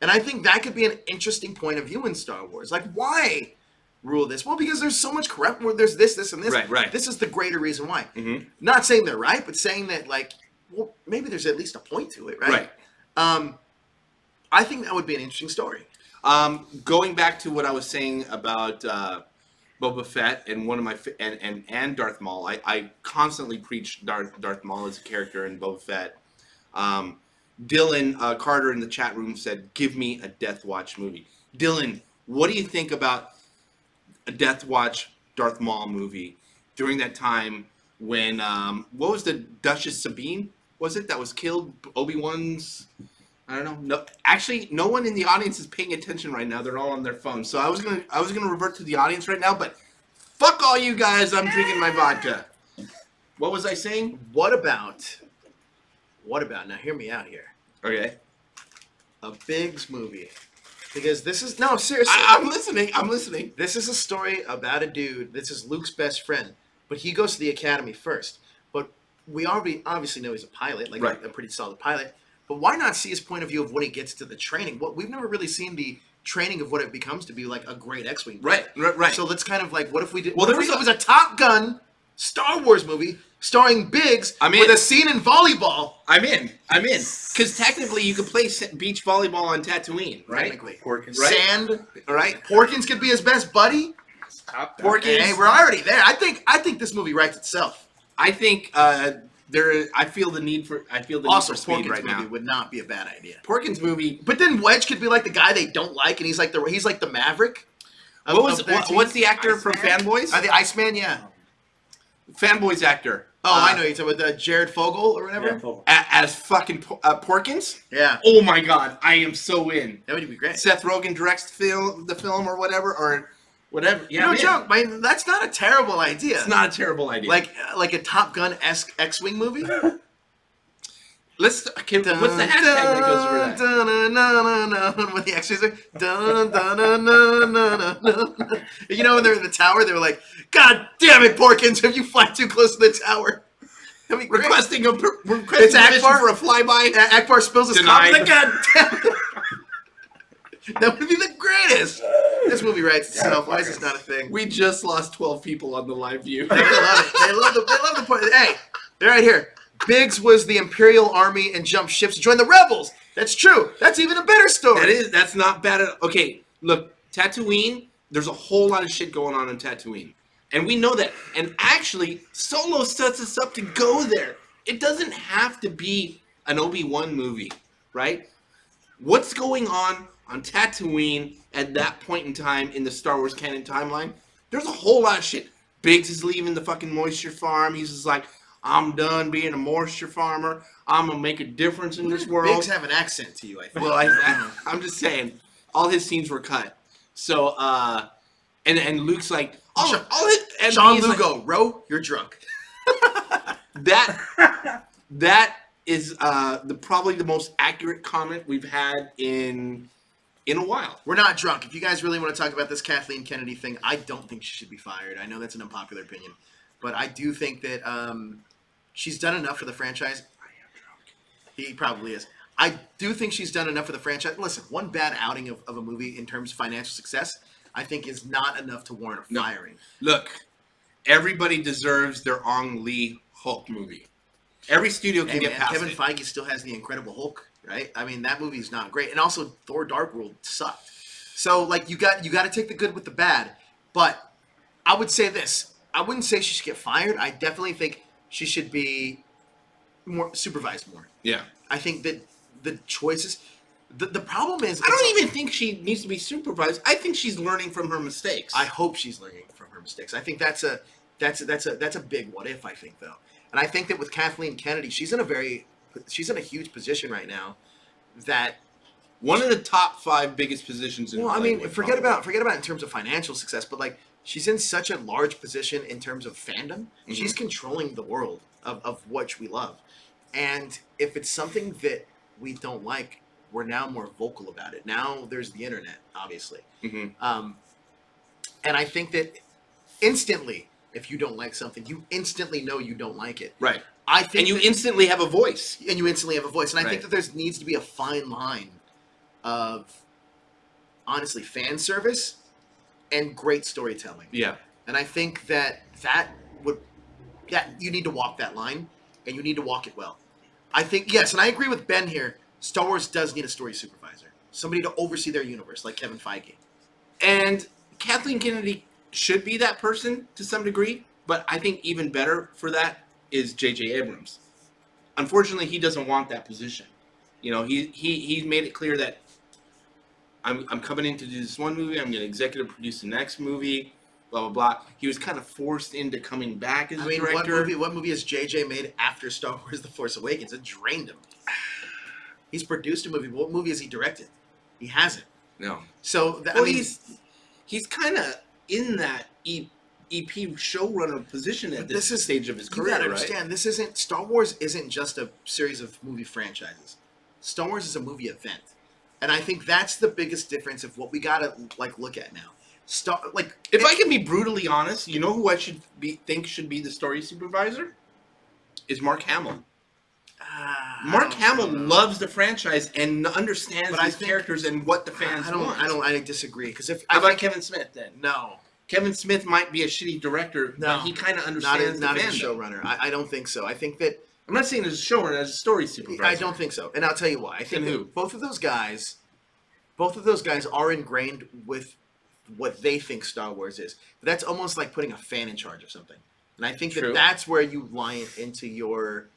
And I think that could be an interesting point of view in Star Wars. Like, why rule this? Well, because there's so much corrupt, there's this, and this. Right. This is the greater reason why. Mm-hmm. Not saying they're right, but saying that, like, well, maybe there's at least a point to it, right? I think that would be an interesting story. Going back to what I was saying about Boba Fett and one of my and Darth Maul, I constantly preach Darth Maul as a character in Boba Fett. Dylan Carter in the chat room said, "Give me a Death Watch movie." Dylan, what do you think about a Death Watch Darth Maul movie during that time when what was the Duchess Sabine? Was it that was killed? Obi-Wan's. I don't know. No, actually, no one in the audience is paying attention right now. They're all on their phones. So I was gonna revert to the audience right now, but fuck all you guys. I'm drinking my vodka. What was I saying? What about? Now, hear me out here. Okay. A Biggs movie, because this is seriously. I'm listening. This is a story about a dude. This is Luke's best friend, but he goes to the academy first. But we obviously know he's a pilot, like a pretty solid pilot. But why not see his point of view of when he gets to the training? We've never really seen the training of what it becomes to be like a great X-wing. Right. So let's kind of like, what if we did? Well, it was a Top Gun Star Wars movie starring Biggs with a scene in volleyball. I'm in. Because technically, you could play beach volleyball on Tatooine, right? Technically, Porkins, right? Sand, right? Porkins could be his best buddy. Porkins. Hey, we're already there. I think this movie writes itself. I think I feel the need for Also, speed Porkins right movie now. would not be a bad idea. Porkins movie, but then Wedge could be like the guy they don't like, and he's like the Maverick. What's the actor from Fanboys? The Iceman, yeah. Fanboys actor. Oh, I know. You're talking about Jared Fogle or whatever? Yeah, as fucking Porkins? Yeah. Oh my god, I am so in. That would be great. Seth Rogen directs the film or whatever, or whatever. Yeah, no joke, man. That's not a terrible idea. It's not a terrible idea. Like a Top Gun-esque X-Wing movie? What's the hashtag that goes over that? When the X-Wings are... You know when they're in the tower, they were like, God damn it, Porkins, if you fly too close to the tower. Requesting it's Akbar for a flyby. Akbar spills his Denied. coffee. God damn it. That would be the greatest. This movie writes itself. Why is this not a thing? We just lost 12 people on the live view. They love it. They love the point. Hey, they're right here. Biggs was the Imperial Army and jumped ships to join the rebels. That's true. That's even a better story. That's not bad at all. Okay, look, Tatooine there's a whole lot of shit going on Tatooine. And we know that. And actually, Solo sets us up to go there. It doesn't have to be an Obi-Wan movie, right? What's going on Tatooine at that point in time in the Star Wars canon timeline? There's a whole lot of shit. Biggs is leaving the fucking moisture farm. He's just like, I'm done being a moisture farmer. I'm going to make a difference in this world. Biggs have an accent to you, I think. Well, I'm just saying, all his scenes were cut. So, and Luke's like, John Lugo, like, Ro, you're drunk. That is probably the most accurate comment we've had in a while. We're not drunk. If you guys really want to talk about this Kathleen Kennedy thing, I don't think she should be fired. I know that's an unpopular opinion, but I do think that she's done enough for the franchise. I am drunk. He probably is. I do think she's done enough for the franchise. Listen, one bad outing of a movie in terms of financial success, I think, is not enough to warrant a firing. Look, everybody deserves their Ang Lee Hulk movie. Every studio can get past Kevin it. Feige still has the Incredible Hulk, right? I mean, that movie's not great, and also Thor: Dark World sucked. So, like, you got to take the good with the bad. But I would say this: I wouldn't say she should get fired. I definitely think she should be more supervised more. Yeah, I think that the choices. The problem is, I don't even think she needs to be supervised. I think she's learning from her mistakes. I hope she's learning from her mistakes. I think that's a big what if. I think though, and I think that with Kathleen Kennedy, she's in a huge position right now. That one of the top 5 biggest positions in. Well, I mean, forget about in terms of financial success, but like she's in such a large position in terms of fandom. Mm-hmm. She's controlling the world of which we love, and if it's something that we don't like, we're now more vocal about it. Now there's the internet, obviously. Mm-hmm. And I think that instantly, if you don't like something, you instantly know you don't like it. Right. I think you instantly have a voice. And you instantly have a voice. And I think that there needs to be a fine line of, honestly, fan service and great storytelling. Yeah. And I think that you need to walk that line, and you need to walk it well. I think, yes, and I agree with Ben here, Star Wars does need a story supervisor. Somebody to oversee their universe, like Kevin Feige. And Kathleen Kennedy should be that person to some degree, but I think even better for that is J.J. Abrams. Unfortunately, he doesn't want that position. You know, he made it clear that I'm coming in to do this one movie, I'm going to executive produce the next movie, blah, blah, blah. He was kind of forced into coming back as a director. What movie has J.J. made after Star Wars The Force Awakens? It drained him. He's produced a movie, but what movie has he directed? He hasn't. No. So, he's kind of in that EP showrunner position at this stage of his career, you gotta understand, right? Star Wars isn't just a series of movie franchises. Star Wars is a movie event. And I think that's the biggest difference of what we gotta, look at now. If I can be brutally honest, you know who I think should be the story supervisor? Is Mark Hamill. Mark Hamill loves the franchise and understands these characters and what the fans want. I disagree. Because how about Kevin Smith then? No. Kevin Smith might be a shitty director, but he kind of understands not the as a showrunner. I don't think so. I think that I'm not saying as a showrunner, as a story supervisor. I don't think so, and I'll tell you why. I think that both of those guys are ingrained with what they think Star Wars is. But that's almost like putting a fan in charge of something, and I think that's where you line into your.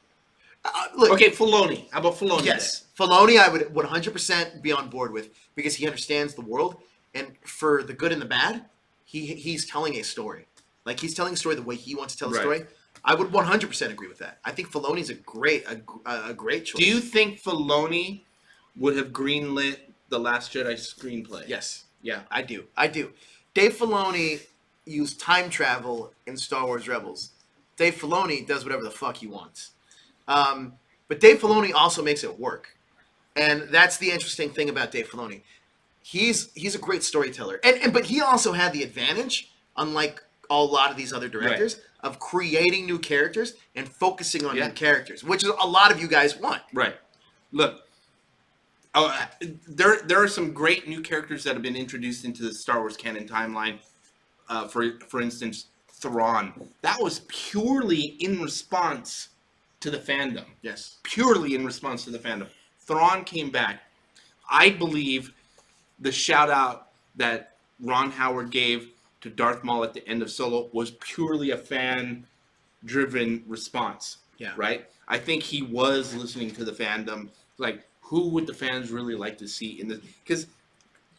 Look, okay, Filoni. How about Filoni? Yes, Filoni I would 100% be on board with because he understands the world, and for the good and the bad, he's telling a story. Like he's telling a story the way he wants to tell a story. I would 100% agree with that. I think Filoni's a great choice. Do you think Filoni would have greenlit the Last Jedi screenplay? Yes. Yeah, I do. Dave Filoni used time travel in Star Wars Rebels. Dave Filoni does whatever the fuck he wants. But Dave Filoni also makes it work. And that's the interesting thing about Dave Filoni. He's a great storyteller. But he also had the advantage, unlike a lot of these other directors, of creating new characters and focusing on new characters, which is a lot of you guys want. Right. Look, there are some great new characters that have been introduced into the Star Wars canon timeline. For instance, Thrawn. That was purely in response to the fandom. Yes. Purely in response to the fandom. Thrawn came back. I believe the shout out that Ron Howard gave to Darth Maul at the end of Solo was purely a fan-driven response. Yeah. Right? I think he was listening to the fandom. Like, who would the fans really like to see in this? Because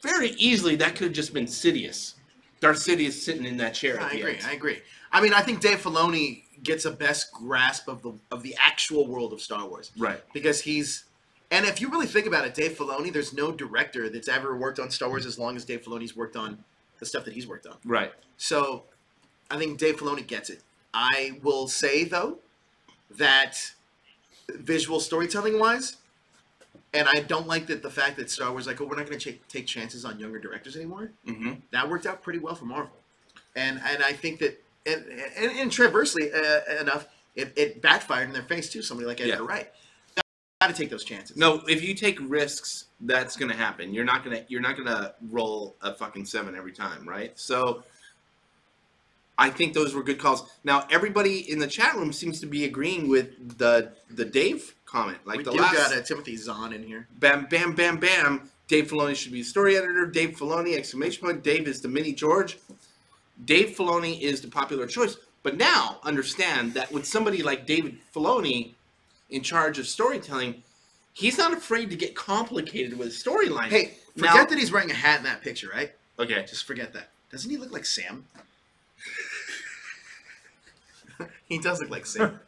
very easily that could have just been Sidious. Darth Sidious sitting in that chair. I agree. I mean, I think Dave Filoni gets a best grasp of the actual world of Star Wars. Right. Because and if you really think about it, Dave Filoni, there's no director that's ever worked on Star Wars as long as Dave Filoni's worked on the stuff that he's worked on. Right. So, I think Dave Filoni gets it. I will say, though, that visual storytelling-wise, and I don't like the fact that Star Wars, like, oh, we're not going to take chances on younger directors anymore. Mm-hmm. That worked out pretty well for Marvel. And I think that, and transversely enough, it backfired in their face, too. Somebody like Edgar Wright. Got to take those chances. No, if you take risks, that's going to happen. You're not gonna roll a fucking 7 every time, right? So I think those were good calls. Now everybody in the chat room seems to be agreeing with the Dave comment. Like we the do last got Timothy Zahn in here. Bam, bam, bam, bam. Dave Filoni should be the story editor. Dave Filoni! Exclamation point. Dave is the mini George. Dave Filoni is the popular choice. But now understand that with somebody like David Filoni in charge of storytelling, he's not afraid to get complicated with storyline. Hey, forget that he's wearing a hat in that picture, right? Okay. Just forget that. Doesn't he look like Sam? He does look like Sam.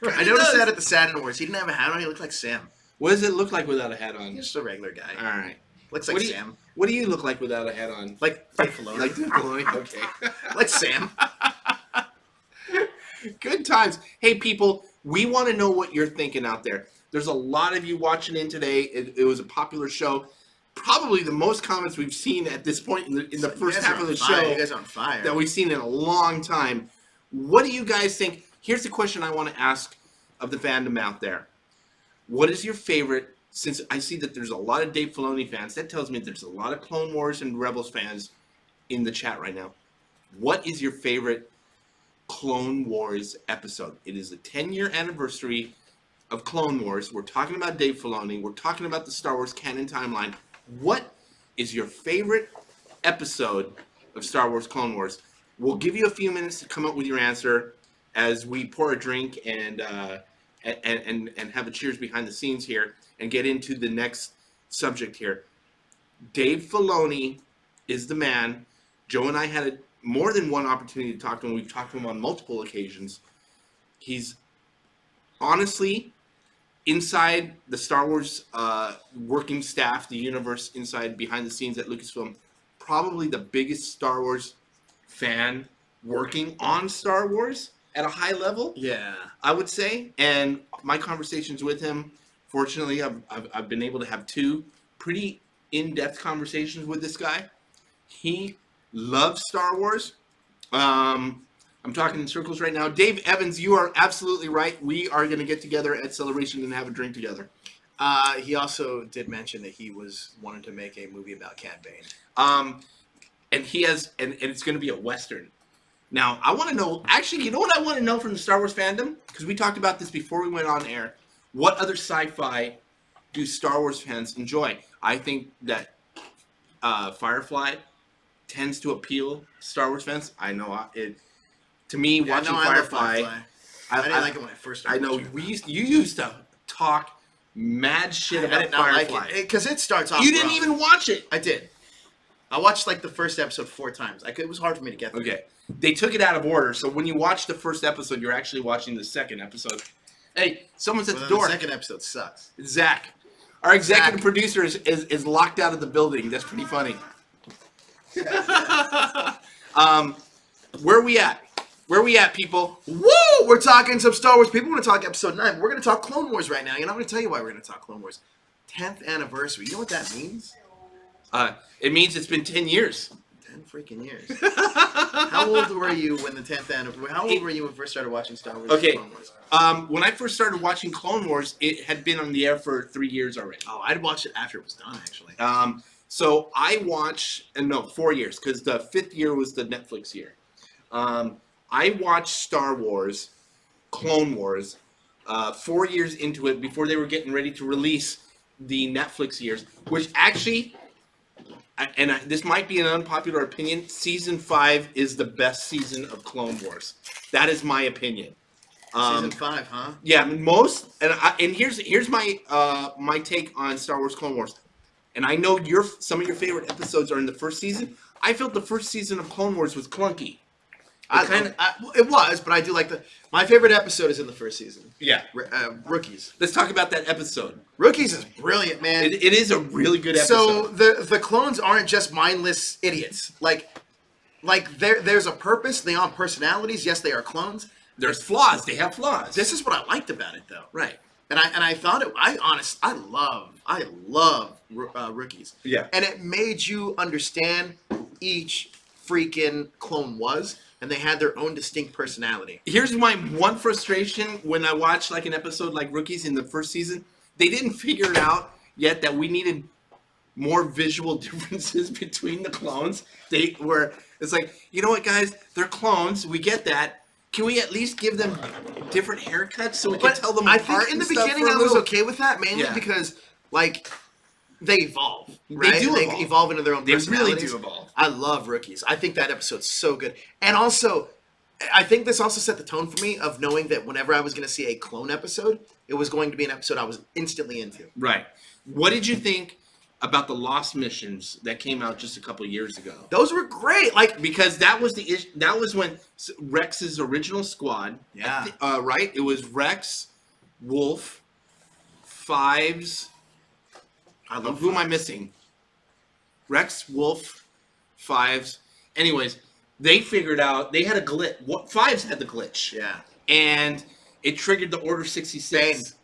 I noticed that at the Saturn Awards. He didn't have a hat on. He looked like Sam. What does it look like without a hat on? He's just a regular guy. All right. Looks like Sam. What do you look like without a hat on? Like Dave Filoni. Like Dave Filoni? Okay. Like Sam. Good times. Hey, people, we want to know what you're thinking out there. There's a lot of you watching in today. It was a popular show. Probably the most comments we've seen at this point in the first half of the show. You guys are on fire. That we've seen in a long time. What do you guys think? Here's the question I want to ask of the fandom out there. What is your favorite, since I see that there's a lot of Dave Filoni fans, that tells me there's a lot of Clone Wars and Rebels fans in the chat right now. What is your favorite Clone Wars episode? It is the 10-year anniversary of Clone Wars. We're talking about Dave Filoni. We're talking about the Star Wars canon timeline. What is your favorite episode of Star Wars Clone Wars? We'll give you a few minutes to come up with your answer as we pour a drink and have a cheers behind the scenes here and get into the next subject here. Dave Filoni is the man. Joe and I had more than one opportunity to talk to him. We've talked to him on multiple occasions. He's honestly, inside the Star Wars working staff, the universe inside behind the scenes at Lucasfilm, probably the biggest Star Wars fan working on Star Wars at a high level. Yeah, I would say. And my conversations with him, fortunately, I've been able to have 2 pretty in-depth conversations with this guy. He loves Star Wars. I'm talking in circles right now. Dave Evans, you are absolutely right. We are going to get together at Celebration and have a drink together. He also did mention that he was wanting to make a movie about Cad Bane. And he has, and it's going to be a Western. Now, I want to know, actually, you know what I want to know from the Star Wars fandom? Because we talked about this before we went on air. What other sci-fi do Star Wars fans enjoy? I think that Firefly tends to appeal to Star Wars fans. I know it. To me, watching Firefly, I didn't like it when I first started. I know you used to talk mad shit about Firefly. Like it because it starts off. You didn't even watch it. I did. I watched like the first episode 4 times. It was hard for me to get through. Okay, they took it out of order, so when you watch the first episode, you're actually watching the second episode. Hey, someone's at the door. The second episode sucks. Zach, our executive producer is locked out of the building. That's pretty funny. Where are we at? Where are we at, people? Woo! We're talking some Star Wars. People want to talk episode 9. We're going to talk Clone Wars right now. You know, I'm going to tell you why we're going to talk Clone Wars. 10th anniversary. You know what that means? It means it's been 10 years. 10 freaking years. How old were you when the 10th anniversary? How old were you when you first started watching Star Wars? Okay. Clone Wars? When I first started watching Clone Wars, it had been on the air for 3 years already. Oh, I'd watched it after it was done, actually. So I watched, no, 4 years, because the 5th year was the Netflix year. I watched Star Wars, Clone Wars, 4 years into it before they were getting ready to release the Netflix years, which actually, this might be an unpopular opinion, Season 5 is the best season of Clone Wars. That is my opinion. Season 5, huh? Yeah, and here's my my take on Star Wars Clone Wars. And I know some of your favorite episodes are in the first season. I felt the first season of Clone Wars was clunky. It was, but I do like my favorite episode is in the first season. Yeah. Rookies. Let's talk about that episode. Rookies is brilliant, man. It is a really good episode. So the clones aren't just mindless idiots. Like there's a purpose. They have personalities. Yes, they are clones. There's flaws. They have flaws. This is what I liked about it, though. Right. And I thought it. I love Rookies. Yeah. And it made you understand each freaking clone was, and they had their own distinct personality. Here's my one frustration when I watched like an episode like Rookies in the first season. They didn't figure it out yet that we needed more visual differences between the clones. It's like, you know what, guys? They're clones. We get that. Can we at least give them different haircuts so we can tell them apart? I think in the beginning I was okay with that, mainly because, like, they evolve, right? They do evolve into their own personalities. They really do evolve. I love Rookies. I think that episode's so good. And also, I think this also set the tone for me of knowing that whenever I was going to see a clone episode, it was going to be an episode I was instantly into. Right. What did you think about the Lost missions that came out just a couple of years ago? Those were great. Because that was when Rex's original squad. Yeah. Right. It was Rex, Wolf, Fives. Who am I missing? Rex, Wolf, Fives. Anyways, they figured out they had a glitch. Fives had the glitch. Yeah. And it triggered the Order 66.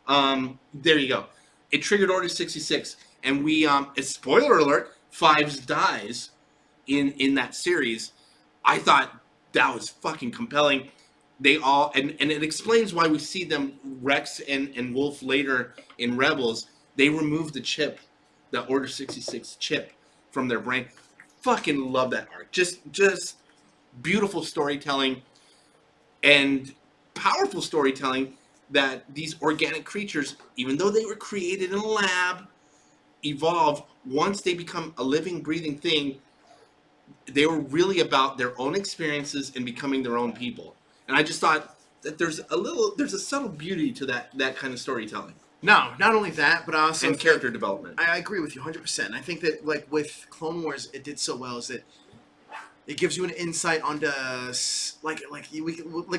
There you go. It triggered Order 66. And we, spoiler alert, Fives dies in that series. I thought that was fucking compelling. They all, and it explains why we see them, Rex and Wolf later in Rebels. They removed the chip, the Order 66 chip from their brain. Fucking love that arc. Just beautiful storytelling and powerful storytelling that these organic creatures, even though they were created in a lab, evolve once they become a living, breathing thing. They were really about their own experiences and becoming their own people. And I just thought that there's a subtle beauty to that kind of storytelling. No, not only that, but also and character development. I agree with you 100%. I think that like with Clone Wars, it did so well is that it gives you an insight onto we look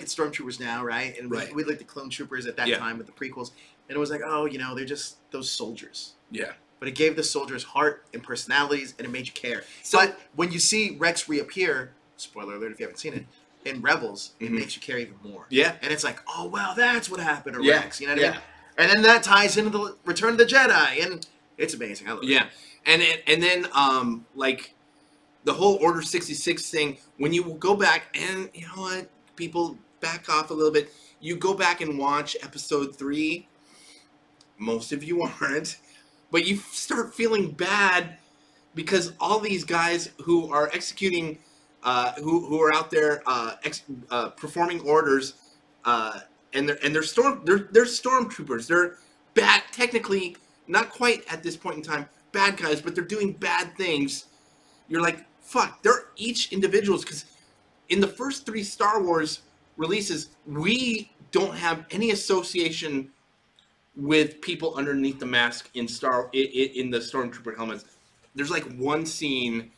at Stormtroopers now, right? And we looked at Clone Troopers at that time with the prequels, and it was like, oh, they're just those soldiers. Yeah. But it gave the soldiers heart and personalities, and it made you care. So, but when you see Rex reappear, spoiler alert if you haven't seen it, in Rebels, it makes you care even more. Yeah. And it's like, oh, well, that's what happened to Rex. You know what I mean? And then that ties into the Return of the Jedi, and it's amazing. I love it. Yeah. And then like the whole Order 66 thing, when you go back, and you know what, people back off a little bit, you go back and watch Episode 3, most of you aren't, but you start feeling bad because all these guys who are executing, who are out there performing orders, and they're stormtroopers. They're bad, technically not quite at this point in time bad guys, but they're doing bad things. You're like, fuck, they're each individuals, because in the first 3 Star Wars releases, we don't have any association with people underneath the mask in the Stormtrooper helmets. There's like one scene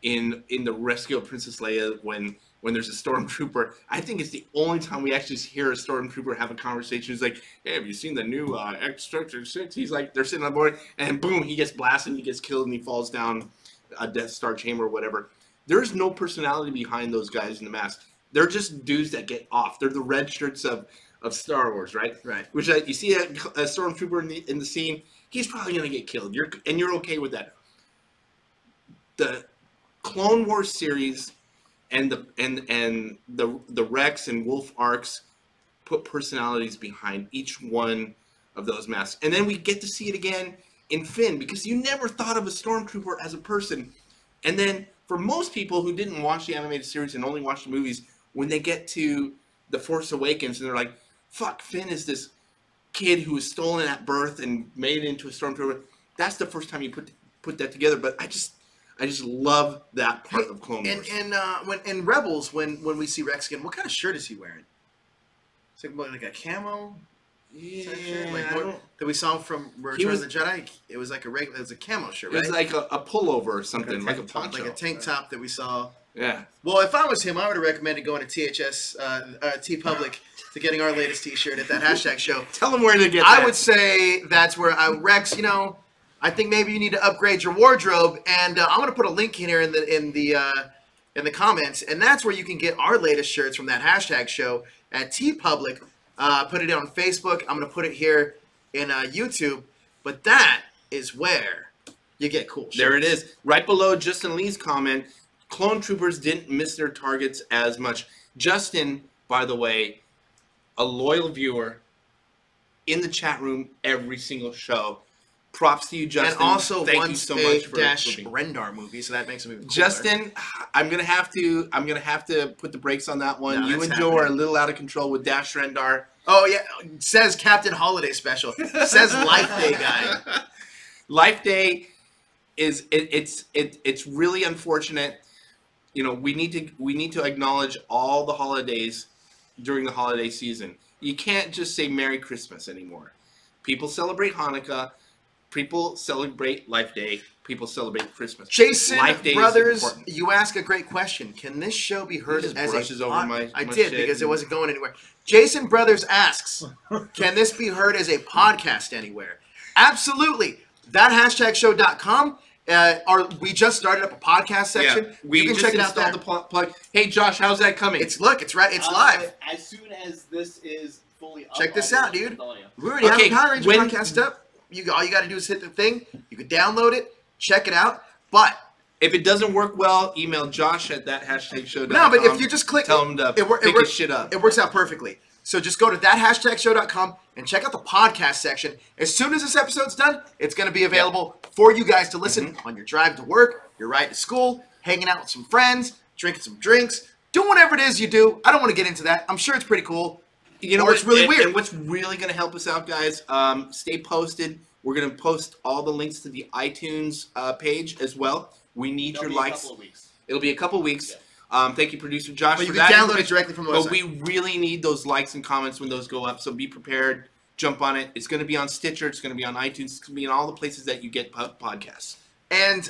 in the Rescue of Princess Leia when there's a Stormtrooper. I think it's the only time we actually hear a Stormtrooper have a conversation. He's like, hey, have you seen the new X-6? He's like, they're sitting on board, and boom, he gets blasted, he gets killed, and he falls down a Death Star chamber or whatever. There's no personality behind those guys in the mask. They're just dudes that get off. They're the red shirts of Star Wars, right? Right. Which you see a Stormtrooper in the scene, he's probably going to get killed. You're okay with that. The Clone Wars series and the Rex and Wolf arcs put personalities behind each one of those masks. And then we get to see it again in Finn, because you never thought of a Stormtrooper as a person. And then for most people who didn't watch the animated series and only watch the movies, when they get to The Force Awakens and they're like, fuck, Finn is this kid who was stolen at birth and made it into a Stormtrooper. That's the first time you put that together. But I just love that part of Clone Wars. And when in Rebels, when we see Rex again, what kind of shirt is he wearing? Is it like a camo? Yeah, Like that we saw him from Return of the Jedi. It was like it was a camo shirt, right? It was like a pullover or something, like a poncho, like a tank top that we saw. Yeah. Well, if I was him, I would have recommended going to THS, T Public, to getting our latest T-shirt at that hashtag show. Tell them where to get that. I would say that's where Rex. I think maybe you need to upgrade your wardrobe, and I'm going to put a link in here in the comments, and that's where you can get our latest shirts from that hashtag show at T Public. Put it on Facebook. I'm going to put it here in YouTube, but that is where you get cool shirts. There it is, right below Justin Lee's comment. Clone Troopers didn't miss their targets as much. Justin, by the way, a loyal viewer in the chat room every single show. Props to you, Justin. And also thank you wants so a much for Dash Rendar movie, so that makes him even cooler. Justin, I'm gonna have to put the brakes on that one. No, You and Joe are a little out of control with Dash Rendar. Oh yeah, says Captain Holiday Special. Says Life Day guy. Life Day is it's really unfortunate. We need to acknowledge all the holidays during the holiday season. You can't just say Merry Christmas anymore. People celebrate Hanukkah. People celebrate Life Day. People celebrate Christmas. Jason Life Day Brothers, is important. you ask a great question. Can this show be heard as a I did because it wasn't going anywhere. Jason Brothers asks, can this be heard as a podcast anywhere? Absolutely. Thathashtagshow.com. We just started up a podcast section. Yeah, we you can just check it out installed there. the plug. Hey Josh, how's that coming? It's live. As soon as this is fully up, Check this I'll out, be dude. telling you. We already have a Power Ranger when- podcast up. All you got to do is hit the thing. You can download it, check it out. But if it doesn't work well, email Josh at thathashtagshow.com. no, but if you just click, tell him to pick his shit up. It works out perfectly. So just go to thathashtagshow.com and check out the podcast section. As soon as this episode's done, it's going to be available for you guys to listen on your drive to work, your ride to school, hanging out with some friends, drinking some drinks, doing whatever it is you do. I don't want to get into that. I'm sure it's pretty cool. It's really weird. And what's really going to help us out, guys, stay posted. We're going to post all the links to the iTunes page as well. We need your likes. It'll be a couple weeks. Yeah. Thank you, producer Josh. But you for can that download it directly from the website. But we really need those likes and comments when those go up. So be prepared. Jump on it. It's going to be on Stitcher. It's going to be on iTunes. It's going to be in all the places that you get podcasts. And,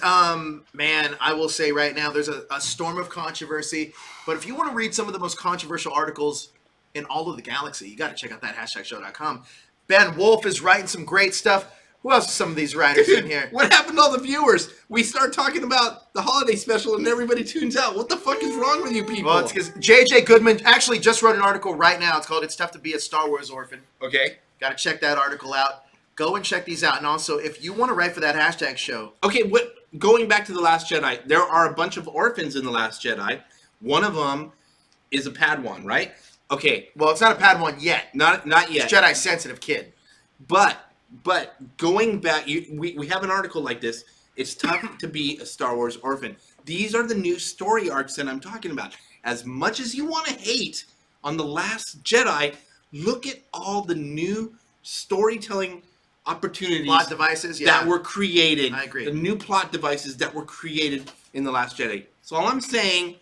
man, I will say right now, there's a storm of controversy. But if you want to read some of the most controversial articles in all of the galaxy, you got to check out thathashtagshow.com. Ben Wolf is writing some great stuff. Who else are some of these writers in here? What happened to all the viewers? We start talking about the holiday special and everybody tunes out. What the fuck is wrong with you people? Well, it's because J.J. Goodman actually just wrote an article right now. It's called It's Tough to Be a Star Wars Orphan. Okay. Got to check that article out. Go and check these out. And also, if you want to write for that hashtag show. Okay, going back to The Last Jedi, there are a bunch of orphans in The Last Jedi. One of them is a Padawan, right? Okay. Well, it's not a Padawan yet. Not yet. It's Jedi sensitive kid. But going back, we have an article like this. It's tough to be a Star Wars orphan. These are the new story arcs that I'm talking about. As much as you want to hate on The Last Jedi, look at all the new storytelling opportunities. Plot devices, yeah. That were created. I agree. The new plot devices that were created in The Last Jedi. So all I'm saying,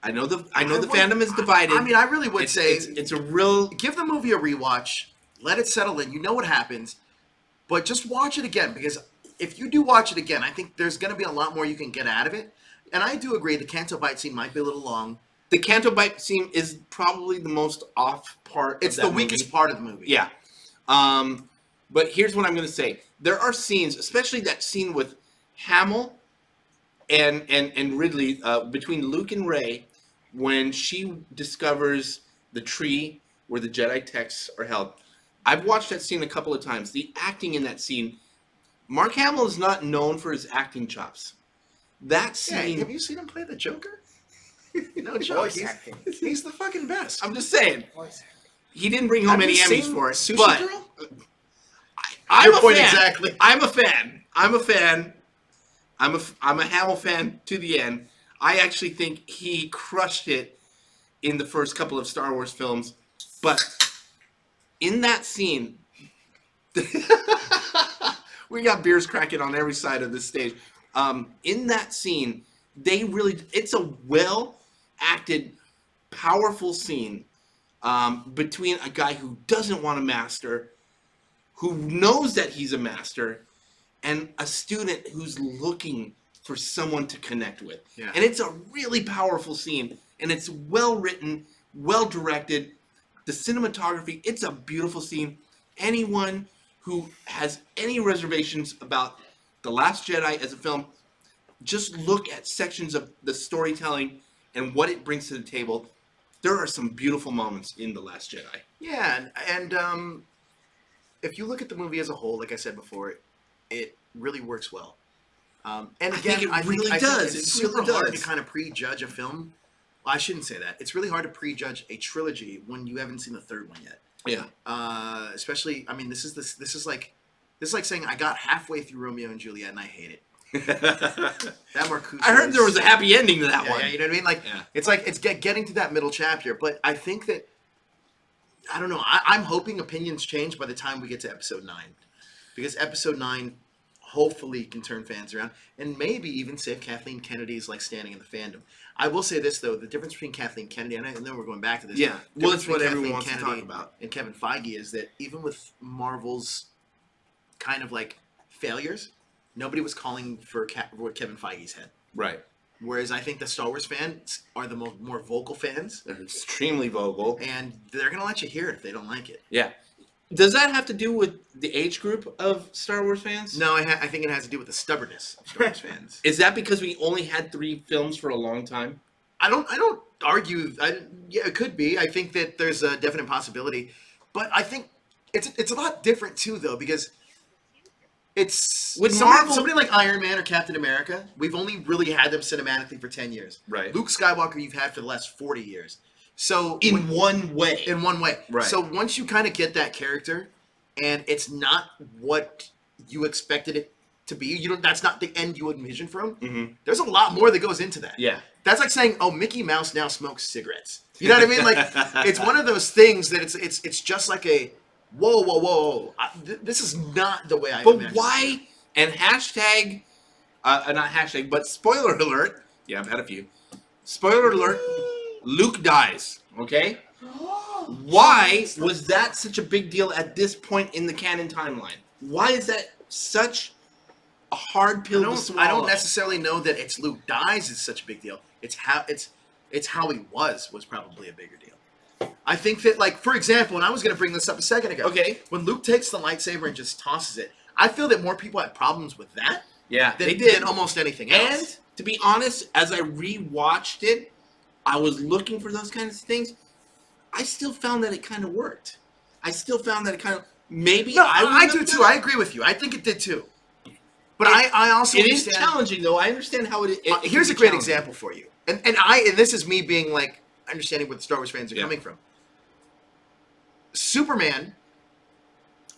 I know the fandom is divided. I mean, I really would say it's a real. Give the movie a rewatch. Let it settle in. You know what happens. But just watch it again, because if you do watch it again, I think there's going to be a lot more you can get out of it. And I do agree the Canto Bite scene might be a little long. The Canto Bite scene is probably the most off part. It's the weakest part of the movie. Yeah. But here's what I'm going to say. There are scenes, especially that scene with Hamill and Ridley, between Luke and Rey, when she discovers the tree where the Jedi texts are held. I've watched that scene a couple of times. The acting in that scene, Mark Hamill is not known for his acting chops. That scene. Yeah, have you seen him play the Joker? No joke. He's the fucking best. I'm just saying. He didn't bring home any Emmys for it. Sushi but Girl? I'm Your a point fan. exactly. I'm a fan. I'm a Hamill fan to the end. I actually think he crushed it in the first couple of Star Wars films, but in that scene, we got beers cracking on every side of this stage. In that scene, it's a well-acted, powerful scene between a guy who doesn't want a master, who knows that he's a master, and a student who's looking for someone to connect with. Yeah. And it's a really powerful scene, and it's well-written, well-directed. The cinematography, it's a beautiful scene. Anyone who has any reservations about The Last Jedi as a film, just look at sections of the storytelling and what it brings to the table. There are some beautiful moments in The Last Jedi. Yeah, and if you look at the movie as a whole, like I said before, it really works well. And again, I think it's super hard to kind of prejudge a film. Well, I shouldn't say that. It's really hard to prejudge a trilogy when you haven't seen the third one yet. Yeah. Especially, I mean, this is like saying I got halfway through Romeo and Juliet and I hate it. That Marcus. I heard there was a happy ending to that one. Yeah, you know what I mean? Like, it's like it's getting to that middle chapter. But I think that I don't know. I'm hoping opinions change by the time we get to episode 9, because episode 9 hopefully can turn fans around and maybe even save Kathleen Kennedy's like standing in the fandom. I will say this though: the difference between Kathleen Kennedy, and I know we're going back to this. Yeah, well, that's what Kathleen everyone wants Kennedy to talk about. And Kevin Feige is that even with Marvel's kind of like failures, nobody was calling for Kevin Feige's head. Right. Whereas I think the Star Wars fans are the more vocal fans. They're extremely vocal. And they're going to let you hear it if they don't like it. Yeah. Does that have to do with the age group of Star Wars fans? No, I think it has to do with the stubbornness of Star Wars fans. Is that because we only had 3 films for a long time? I don't argue. Yeah, it could be. I think that there's a definite possibility. But I think it's a lot different too, though, because it's with somebody like Iron Man or Captain America. We've only really had them cinematically for 10 years. Right. Luke Skywalker, you've had for the last 40 years. So in one way. Right. So once you kind of get that character, and it's not what you expected it to be, that's not the end you envision for him. Mm-hmm. There's a lot more that goes into that. Yeah. That's like saying, "Oh, Mickey Mouse now smokes cigarettes." You know what I mean? Like, it's one of those things that it's just like a whoa. This is not the way I. But why? And hashtag, not hashtag, but spoiler alert. Yeah, I've had a few. Spoiler alert. Luke dies. Okay. Why was that such a big deal at this point in the canon timeline? Why is that such a hard pill to swallow? I don't necessarily know that it's Luke dies is such a big deal. It's how he was probably a bigger deal. I think that, like, for example, and I was going to bring this up a second ago. Okay. When Luke takes the lightsaber and just tosses it, I feel that more people had problems with that. Yeah, they did. Than almost anything else. And to be honest, as I rewatched it, I was looking for those kinds of things. I still found that it kind of worked. I still found that it kind of I do too. I agree with you. I think it did too. But I also understand. It is challenging though. I understand how it here's a great example for you. And this is me being like understanding where the Star Wars fans are coming from. Superman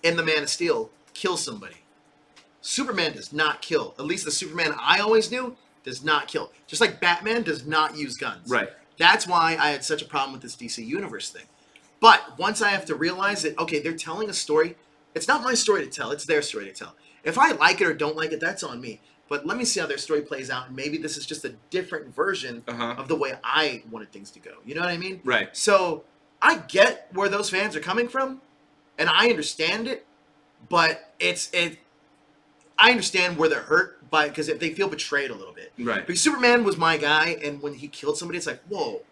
in The Man of Steel kills somebody. Superman does not kill. At least the Superman I always knew does not kill. Just like Batman does not use guns. Right. That's why I had such a problem with this DC Universe thing. But once I have to realize that, okay, they're telling a story. It's not my story to tell. It's their story to tell. If I like it or don't like it, that's on me. But let me see how their story plays out. And maybe this is just a different version of the way I wanted things to go. You know what I mean? Right. So I get where those fans are coming from. And I understand it. But I understand where they're hurt because if they feel betrayed a little bit. Right. Because Superman was my guy, and when he killed somebody, it's like, whoa,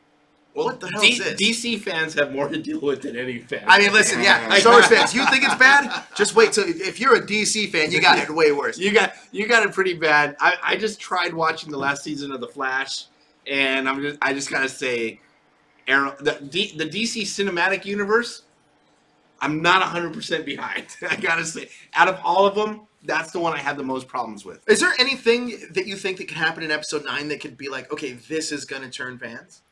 what the hell is this? DC fans have more to deal with than any fan. I mean, listen, Star Wars fans, you think it's bad? Just wait till if you're a DC fan, you got it way worse. You got it pretty bad. I just tried watching the last season of The Flash, and I just gotta say, the DC cinematic universe, I'm not 100% behind. I gotta say, out of all of them, that's the one I had the most problems with. Is there anything that you think that could happen in episode 9 that could be like, okay, this is gonna turn fans?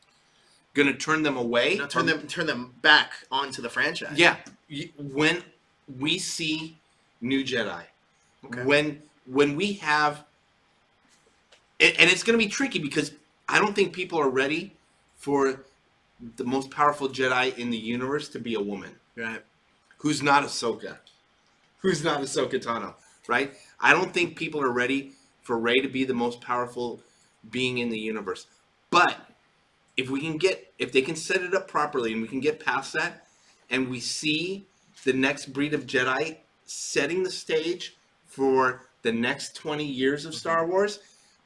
Gonna turn them away? No, turn them back onto the franchise. Yeah. When we see New Jedi, okay. when we have, and it's gonna be tricky because I don't think people are ready for the most powerful Jedi in the universe to be a woman. Right. Who's not Ahsoka. Who's not Ahsoka Tano. Right? I don't think people are ready for Rey to be the most powerful being in the universe. But if they can set it up properly and we can get past that, and we see the next breed of Jedi setting the stage for the next 20 years of Star Wars,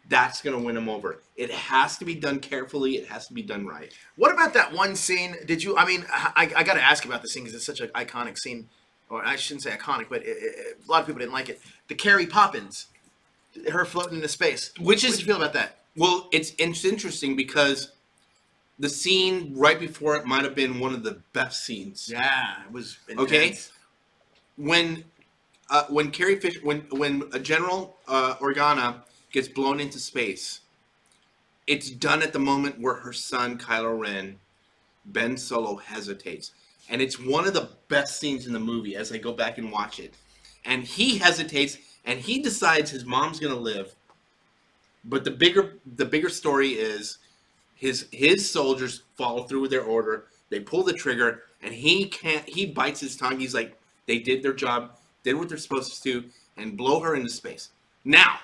that's going to win them over. It has to be done carefully. It has to be done right. What about that one scene? I got to ask about the scene because it's such an iconic scene. Or I shouldn't say iconic, but a lot of people didn't like it. The Carrie Poppins, her floating into space. What did you feel about that? Well, it's interesting because the scene right before it might have been one of the best scenes. Yeah, it was intense. Okay. When Carrie Fisher, when a General Organa gets blown into space, it's done at the moment where her son Kylo Ren, Ben Solo, hesitates, and it's one of the best scenes in the movie. As I go back and watch it, and he hesitates, and he decides his mom's gonna live. But the bigger story is his soldiers follow through with their order. They pull the trigger, and he bites his tongue. He's like, they did their job, did what they're supposed to, and blow her into space. Now,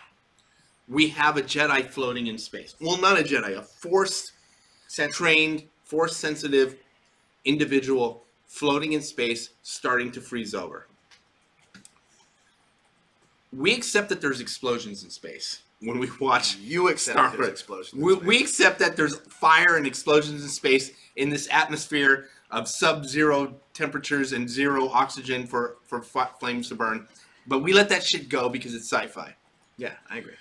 we have a Jedi floating in space. Well, not a Jedi, a Force-trained, Force-sensitive individual floating in space, starting to freeze over. We accept that there's explosions in space when we watch. You accept Star there's Wars. explosions. We accept that there's fire and explosions in space in this atmosphere of sub-zero temperatures and zero oxygen for flames to burn. But we let that shit go because it's sci-fi. Yeah, I agree.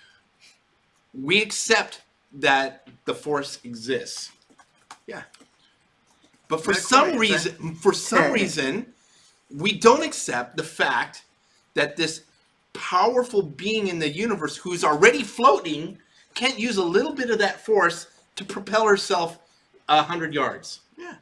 We accept that the Force exists. Yeah. But for some reason, we don't accept the fact that this powerful being in the universe who's already floating can't use a little bit of that force to propel herself 100 yards. Yeah.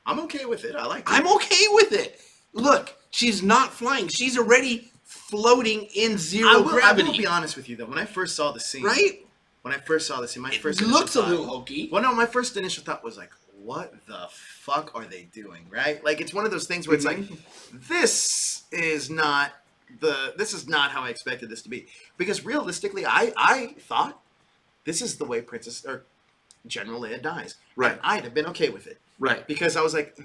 I'm okay with it. I like it. I'm okay with it. Look, she's not flying. She's already floating in zero gravity. I will be honest with you, though. When I first saw the scene... Right? When I first saw the scene, my first It initial looks a thought... little hokey. Well, no, my first initial thought was like, what the fuck are they doing, right? Like, it's one of those things where it's like, this is not how I expected this to be. Because realistically, I thought this is the way General Leia dies. Right. And I'd have been okay with it. Right. Because I was like,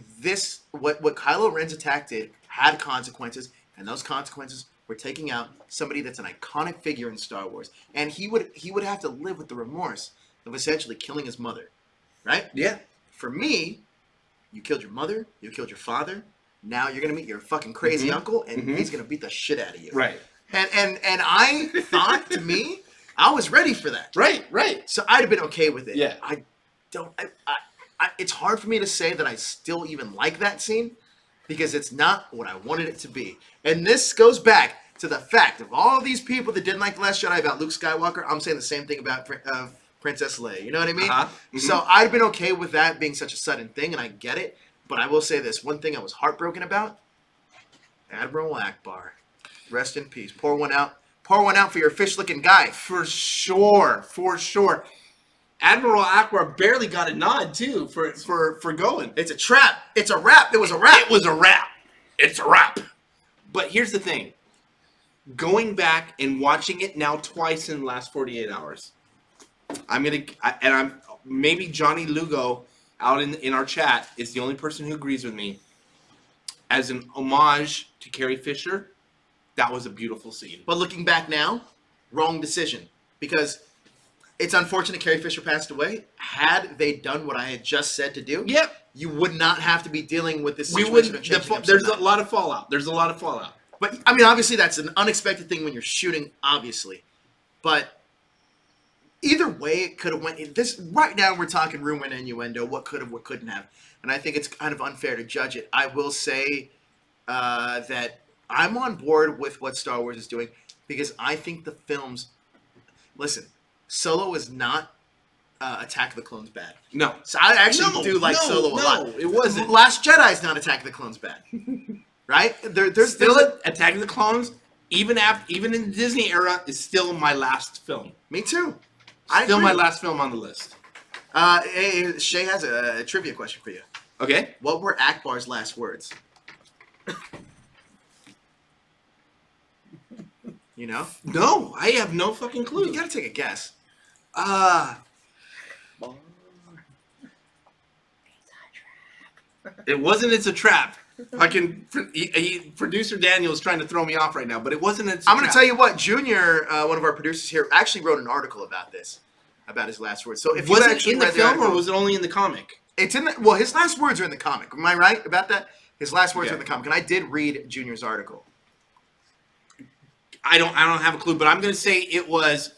what Kylo Ren's attack did had consequences, and those consequences were taking out somebody that's an iconic figure in Star Wars. And he would have to live with the remorse of essentially killing his mother. Right? Yeah. For me, you killed your mother, you killed your father, now you're gonna meet your fucking crazy uncle, and he's gonna beat the shit out of you. Right. And I thought, to me, I was ready for that. Right, right. So I'd have been okay with it. Yeah. It's hard for me to say that I still even like that scene because it's not what I wanted it to be. And this goes back to the fact of all these people that didn't like The Last Jedi about Luke Skywalker. I'm saying the same thing about Princess Leia. You know what I mean? So I'd been okay with that being such a sudden thing, and I get it. But I will say this. One thing I was heartbroken about, Admiral Akbar. Rest in peace. Pour one out. Pour one out for your fish-looking guy. For sure. For sure. Admiral Akbar barely got a nod, too, for going. It's a trap. It's a wrap. It was a wrap. It was a wrap. It's a wrap. But here's the thing. Going back and watching it now twice in the last 48 hours. Maybe Johnny Lugo out in our chat is the only person who agrees with me. As an homage to Carrie Fisher, that was a beautiful scene. But looking back now, wrong decision. Because it's unfortunate Carrie Fisher passed away. Had they done what I had just said to do, you would not have to be dealing with this situation of changing There's a lot of fallout. But, I mean, obviously that's an unexpected thing when you're shooting, obviously. But either way, it could have went. Right now, we're talking rumor and innuendo. What could have, what couldn't have, and I think it's kind of unfair to judge it. I will say that I'm on board with what Star Wars is doing because I think the films. Listen, Solo is not Attack of the Clones bad. No, so I actually do like Solo a lot. No, it wasn't. Last Jedi is not Attack of the Clones bad, right? There's still Attack of the Clones. Even in the Disney era, is still my last film. Me too. Still my last film on the list. Hey, Shay has a trivia question for you. Okay. What were Akbar's last words? You know? No, I have no fucking clue. You gotta take a guess. It wasn't It's a Trap. Producer Daniel is trying to throw me off right now, but it wasn't It's a I'm Trap. gonna tell you what, Junior, one of our producers here, actually wrote an article about this, about his last words. So if Was you it actually in the read film article, or was it only in the comic? It's in the, well, his last words are in the comic. Am I right about that? His last words Okay. are in the comic, and I did read Junior's article. I don't have a clue, but I'm gonna say it was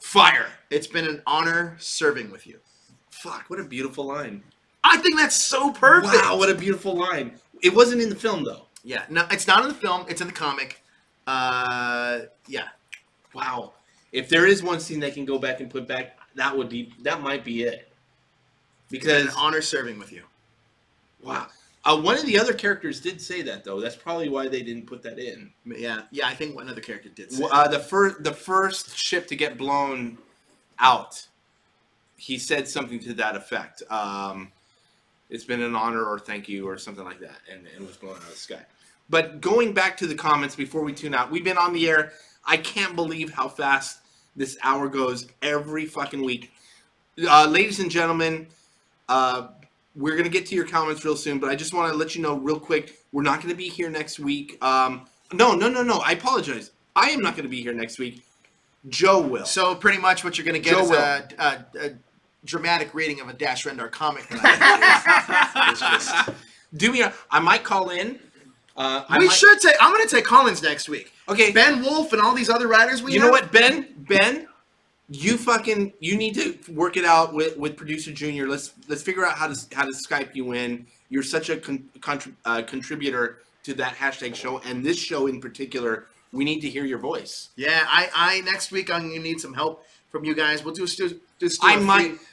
fire. It's been an honor serving with you. Fuck, what a beautiful line. I think that's so perfect. Wow, what a beautiful line. It wasn't in the film though. Yeah, no, it's not in the film. It's in the comic. Yeah. Wow. If there is one scene they can go back and put back, that might be it. It's been Because an honor serving with you. wow. One of the other characters did say that though. That's probably why they didn't put that in. Yeah, I think one other character did say The first ship to get blown out, he said something to that effect. It's been an honor or thank you or something like that, and it was blown out of the sky. But going back to the comments before we tune out, we've been on the air. I can't believe how fast this hour goes every fucking week. Ladies and gentlemen, we're going to get to your comments real soon, but I just want to let you know real quick, we're not going to be here next week. No. I apologize. I am not going to be here next week. Joe will. So pretty much what you're going to get Joe is a dramatic reading of a Dash Rendar comic. It's just, I might call in. I'm going to take Collins next week. Okay. Ben Wolf and all these other writers we You have. know what, Ben? You need to work it out with producer Junior. Let's figure out how to Skype you in. You're such a contributor to that hashtag show, and this show in particular. We need to hear your voice. Yeah, I next week I'm gonna need some help from you guys. We'll do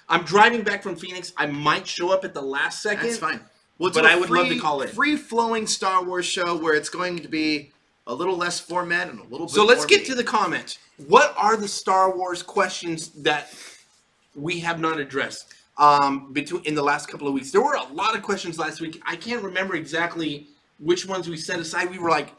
I'm driving back from Phoenix. I might show up at the last second. That's fine. We'll But do I would love to call in. Free-flowing Star Wars show where it's going to be a little less format and a little bit So let's more get me. to the comments. What are the Star Wars questions that we have not addressed in the last couple of weeks? There were a lot of questions last week. I can't remember exactly which ones we set aside. We were like,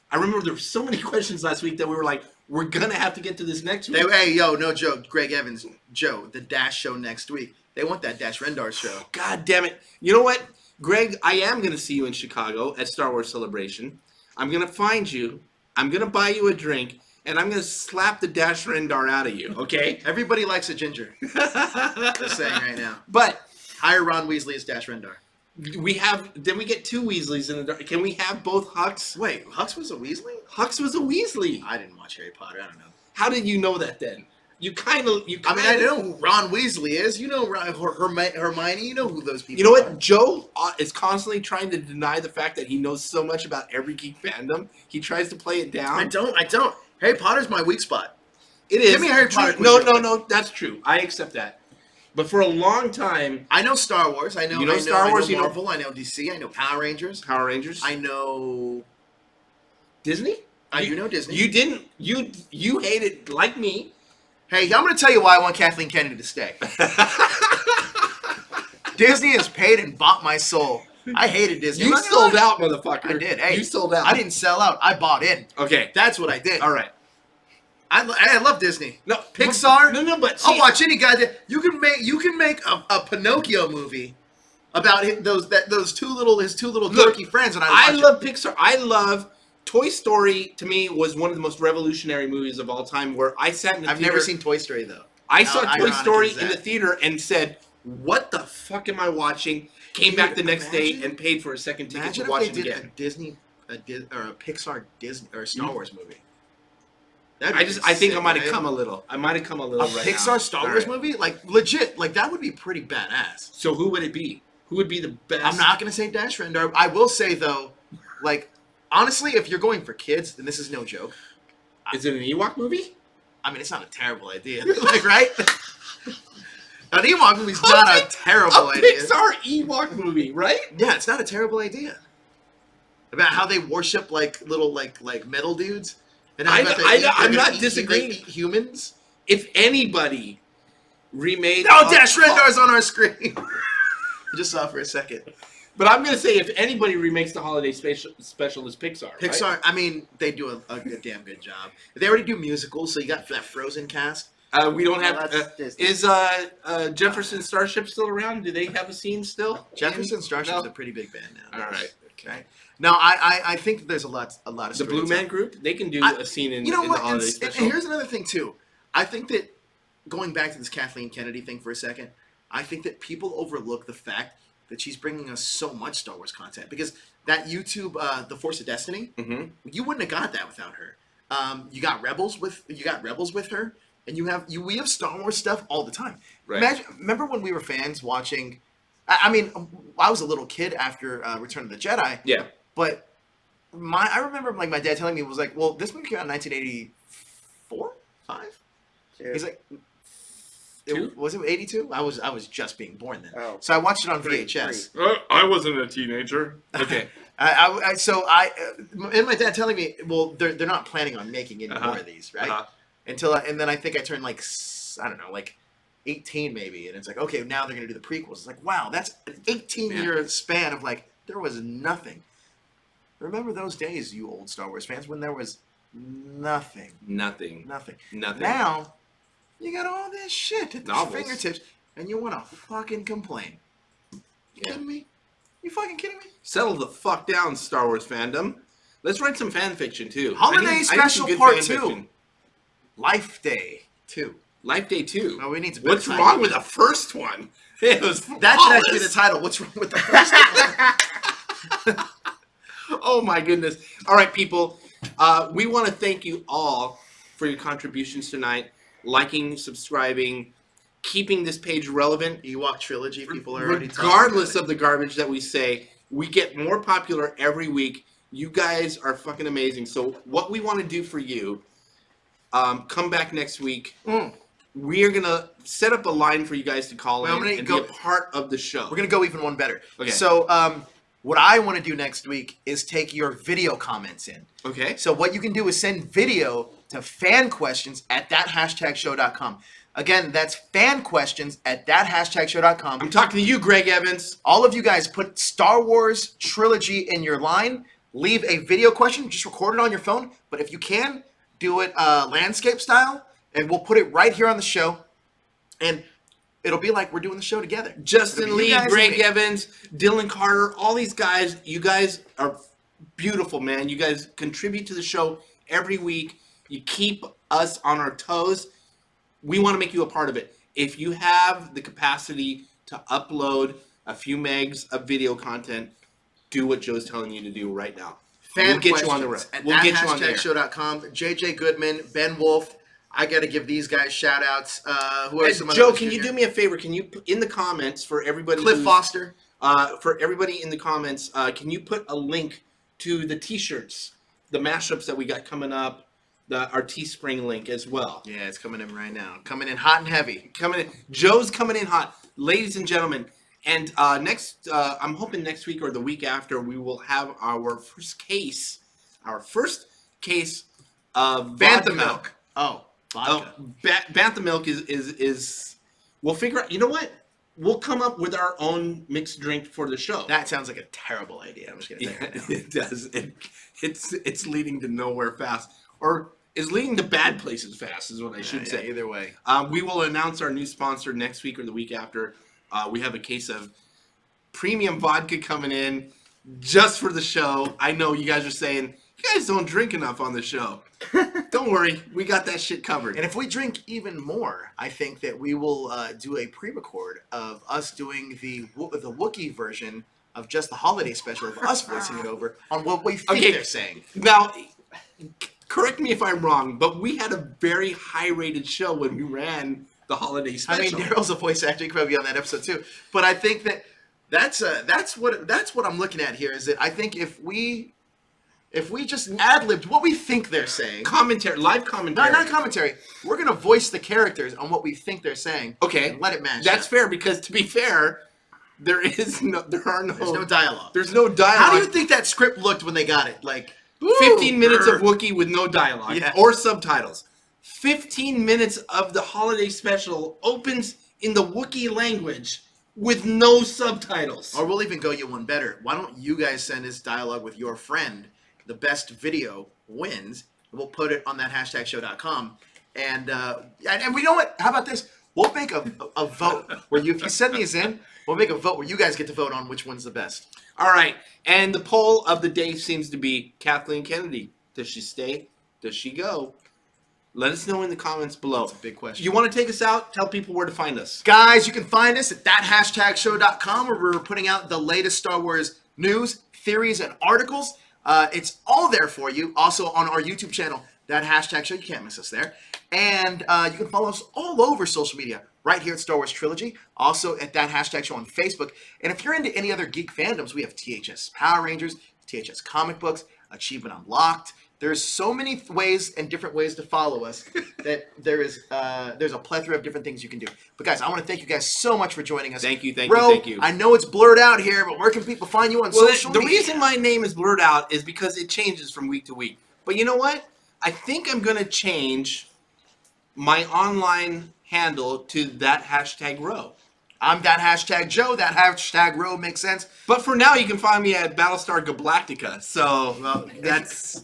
I remember there were so many questions last week that we were like, we're going to have to get to this next week. Hey, yo, no joke. Greg Evans, Joe, the Dash show next week. They want that Dash Rendar show. God damn it. You know what, Greg, I am going to see you in Chicago at Star Wars Celebration. I'm going to find you. I'm going to buy you a drink. And I'm going to slap the Dash Rendar out of you, okay? Everybody likes a ginger. Just saying right now. But Hire Ron Weasley as Dash Rendar. did we get two Weasleys in the dark? Can we have both Hux? Wait, Hux was a Weasley? Hux was a Weasley. I didn't watch Harry Potter. I don't know. How did you know that then? I know who Ron Weasley is. You know Hermione. You know who those people are. You know what? Joe is constantly trying to deny the fact that he knows so much about every geek fandom. He tries to play it down. I don't. Harry Potter's my weak spot. It is. Give me a Harry Potter quiz No, real quick. no, that's true. I accept that. But for a long time, I know Star Wars. I know Star Wars. I know Marvel. I know DC. I know Power Rangers. Power Rangers. I know Disney. I do know Disney. You didn't. You hated like me. Hey, I'm going to tell you why I want Kathleen Kennedy to stay. Disney has paid and bought my soul. I hated Disney. You sold out, motherfucker. I did. Hey, you sold out. I didn't sell out. I bought in. Okay. That's what I did. All right. I love Disney. No, Pixar. No, but I'll watch any goddamn. You can make a Pinocchio movie about those two little dorky friends, and I love Pixar. I love Toy Story. To me, was one of the most revolutionary movies of all time. Where I sat in the I've theater. never seen Toy Story though. I saw How Toy ironic Story is that? in the theater and said, "What the fuck am I watching?" Came back the next day and paid for a second ticket Imagine to watch if it they did again. a Pixar Disney or a Star Wars movie. I think I might have come a little. I might have come a little. A right Pixar now. Star All Wars right. movie, like legit, like that would be pretty badass. So who would it be? Who would be the best? I'm not gonna say Dash Rendar. I will say though, like honestly, if you're going for kids, then this is no joke. Is it an Ewok movie? I mean, it's not a terrible idea, like right? An Ewok movie's not a terrible idea. Pixar Ewok movie, right? Yeah, it's not a terrible idea. About how they worship like little like metal dudes. And I'm not they disagreeing. eat humans. If anybody remade, Oh, Dash Rendar's on our screen. I just saw it for a second. But I'm gonna say if anybody remakes the holiday special, it's Pixar. Pixar, right? I mean, they do a damn good job. They already do musicals, so you got that Frozen cast. We don't No, have. that's Disney. Is Jefferson Starship still around? Do they have a scene still? Jefferson Starship's No? a pretty big band now. All right. Okay. No, I think there's a lot of The story Blue to Man tell. Group, they can do I- a scene in, You know in what? the holiday And special. here's another thing too. I think that going back to this Kathleen Kennedy thing for a second, I think that people overlook the fact that she's bringing us so much Star Wars content because that YouTube, The Force of Destiny, Mhm. you wouldn't have got that without her. You got Rebels with her, and we have Star Wars stuff all the time. Right. Remember when we were fans watching? I mean, I was a little kid after Return of the Jedi. Yeah. But I remember like my dad telling me, was like, well, this movie came out in 1984, 5. He's like, Two? was it 82? I was just being born then. Oh. So I watched it on Three. VHS. I wasn't a teenager. Okay. And my dad telling me, well, they're not planning on making any more of these, right? And then I think I turned like I don't know, like 18 maybe, and it's like, okay, now they're gonna do the prequels. It's like, wow, that's an 18-year span of like there was nothing. Remember those days, you old Star Wars fans, when there was nothing. Nothing. Now you got all this shit at your Novels. fingertips, and you want to fucking complain. You kidding me? You fucking kidding me? Settle the fuck down, Star Wars fandom. Let's write some fan fiction too. Holiday I need Special some good Part fan 2. fiction. Life Day 2. Life Day 2. No, we need to. What's wrong with the first one? It was That should actually be the title. What's wrong with the first one? Oh my goodness. All right, people. We want to thank you all for your contributions tonight. Liking, subscribing, keeping this page relevant. Ewok Trilogy, people are already talking Regardless about of the garbage that we say, we get more popular every week. You guys are fucking amazing. So what we want to do for you, come back next week. We are going to set up a line for you guys to call in and be a part of the show. We're going to go even one better. Okay. So what I want to do next week is take your video comments in. Okay. So what you can do is send video to fanquestions@thathashtagshow.com. Again, that's fanquestions@thathashtagshow.com. I'm talking to you, Greg Evans. All of you guys put Star Wars Trilogy in your line. Leave a video question. Just record it on your phone. But if you can, do it landscape style. And we'll put it right here on the show. And it'll be like we're doing the show together. Justin Lee, Greg and me. Evans, Dylan Carter, all these guys. You guys are beautiful, man. You guys contribute to the show every week. You keep us on our toes. We want to make you a part of it. If you have the capacity to upload a few megs of video content, do what Joe's telling you to do right now. We'll get you on the road. We'll get you on there. Show.com. JJ Goodman, Ben Wolf. I got to give these guys shout outs. Who are some Joe, others can you do me a favor? Can you put in the comments for everybody? Cliff Foster. For everybody in the comments, can you put a link to the T-shirts, the mashups that we got coming up, our Teespring link as well? Yeah, it's coming in right now. Coming in hot and heavy. Coming in. Joe's coming in hot, ladies and gentlemen. And next, I'm hoping next week or the week after, we will have our first case of Bantha vodka. Milk. Oh, vodka. Bantha Milk is. We'll figure out. You know what? We'll come up with our own mixed drink for the show. That sounds like a terrible idea. I'm just gonna say Yeah, right now. it does. It's leading to nowhere fast, or is leading to bad places fast, is what I should say. Either way. We will announce our new sponsor next week or the week after. We have a case of premium vodka coming in just for the show. I know you guys are saying, you guys don't drink enough on the show. Don't worry. We got that shit covered. And if we drink even more, I think that we will do a pre-record of us doing the Wookiee version of just the holiday special of us voicing it over on what we think they're saying. Now, correct me if I'm wrong, but we had a very high-rated show when we ran the holiday special. I mean, Daryl's a voice actor. He could probably be on that episode too. But I think that that's what I'm looking at here. Is that I think if we just ad-libbed what we think they're saying, live commentary. not commentary. We're gonna voice the characters on what we think they're saying. Okay, and let it match. That's up. fair because to be fair, there's no dialogue. There's no dialogue. How do you think that script looked when they got it? Like 15 minutes of Wookiee with no dialogue or subtitles. 15 minutes of the holiday special opens in the Wookiee language with no subtitles. Or we'll even go you one better. Why don't you guys send us dialogue with your friend? The best video wins. We'll put it on that #show.com. And we know what? How about this? We'll make a vote where if you send these in, we'll make a vote where you guys get to vote on which one's the best. All right. And the poll of the day seems to be Kathleen Kennedy. Does she stay? Does she go? Let us know in the comments below. That's a big question. You want to take us out? Tell people where to find us. Guys, you can find us at that #show.com where we're putting out the latest Star Wars news, theories, and articles. It's all there for you. Also on our YouTube channel, that #show. You can't miss us there. And you can follow us all over social media. Right here at Star Wars Trilogy. Also at that #show on Facebook. And if you're into any other geek fandoms, we have THS Power Rangers, THS Comic Books, Achievement Unlocked. There's so many ways and different ways to follow us that there's a plethora of different things you can do. But guys, I want to thank you guys so much for joining us. Thank you, thank Ro, you, thank you. I know it's blurred out here, but where can people find you on social media? The reason my name is blurred out is because it changes from week to week. But you know what? I think I'm going to change my online handle to that #Ro. I'm that #Joe. That #Ro makes sense. But for now, you can find me at Battlestar Galactica. So Well,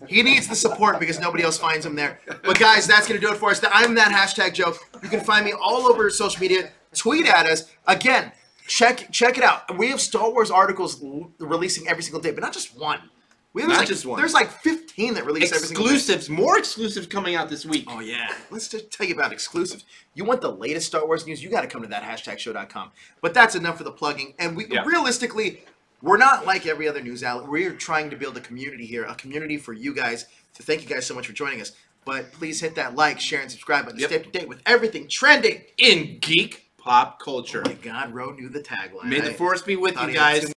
he needs the support because nobody else finds him there. But guys, that's going to do it for us. I'm that #Joe. You can find me all over social media. Tweet at us. Again, check it out. We have Star Wars articles releasing every single day, but not just one. Not just one. There's like 15 that release every single day. Exclusives. More exclusives coming out this week. Oh, yeah. Let's just tell you about exclusives. You want the latest Star Wars news, you got to come to that #show.com. But that's enough for the plugging. And realistically, we're not like every other news outlet. We're trying to build a community here, a community for you guys. So thank you guys so much for joining us. But please hit that like, share, and subscribe button to stay up to date with everything trending in geek pop culture. Oh, my God. Ro knew the tagline. May the force be with Thought you he had guys. too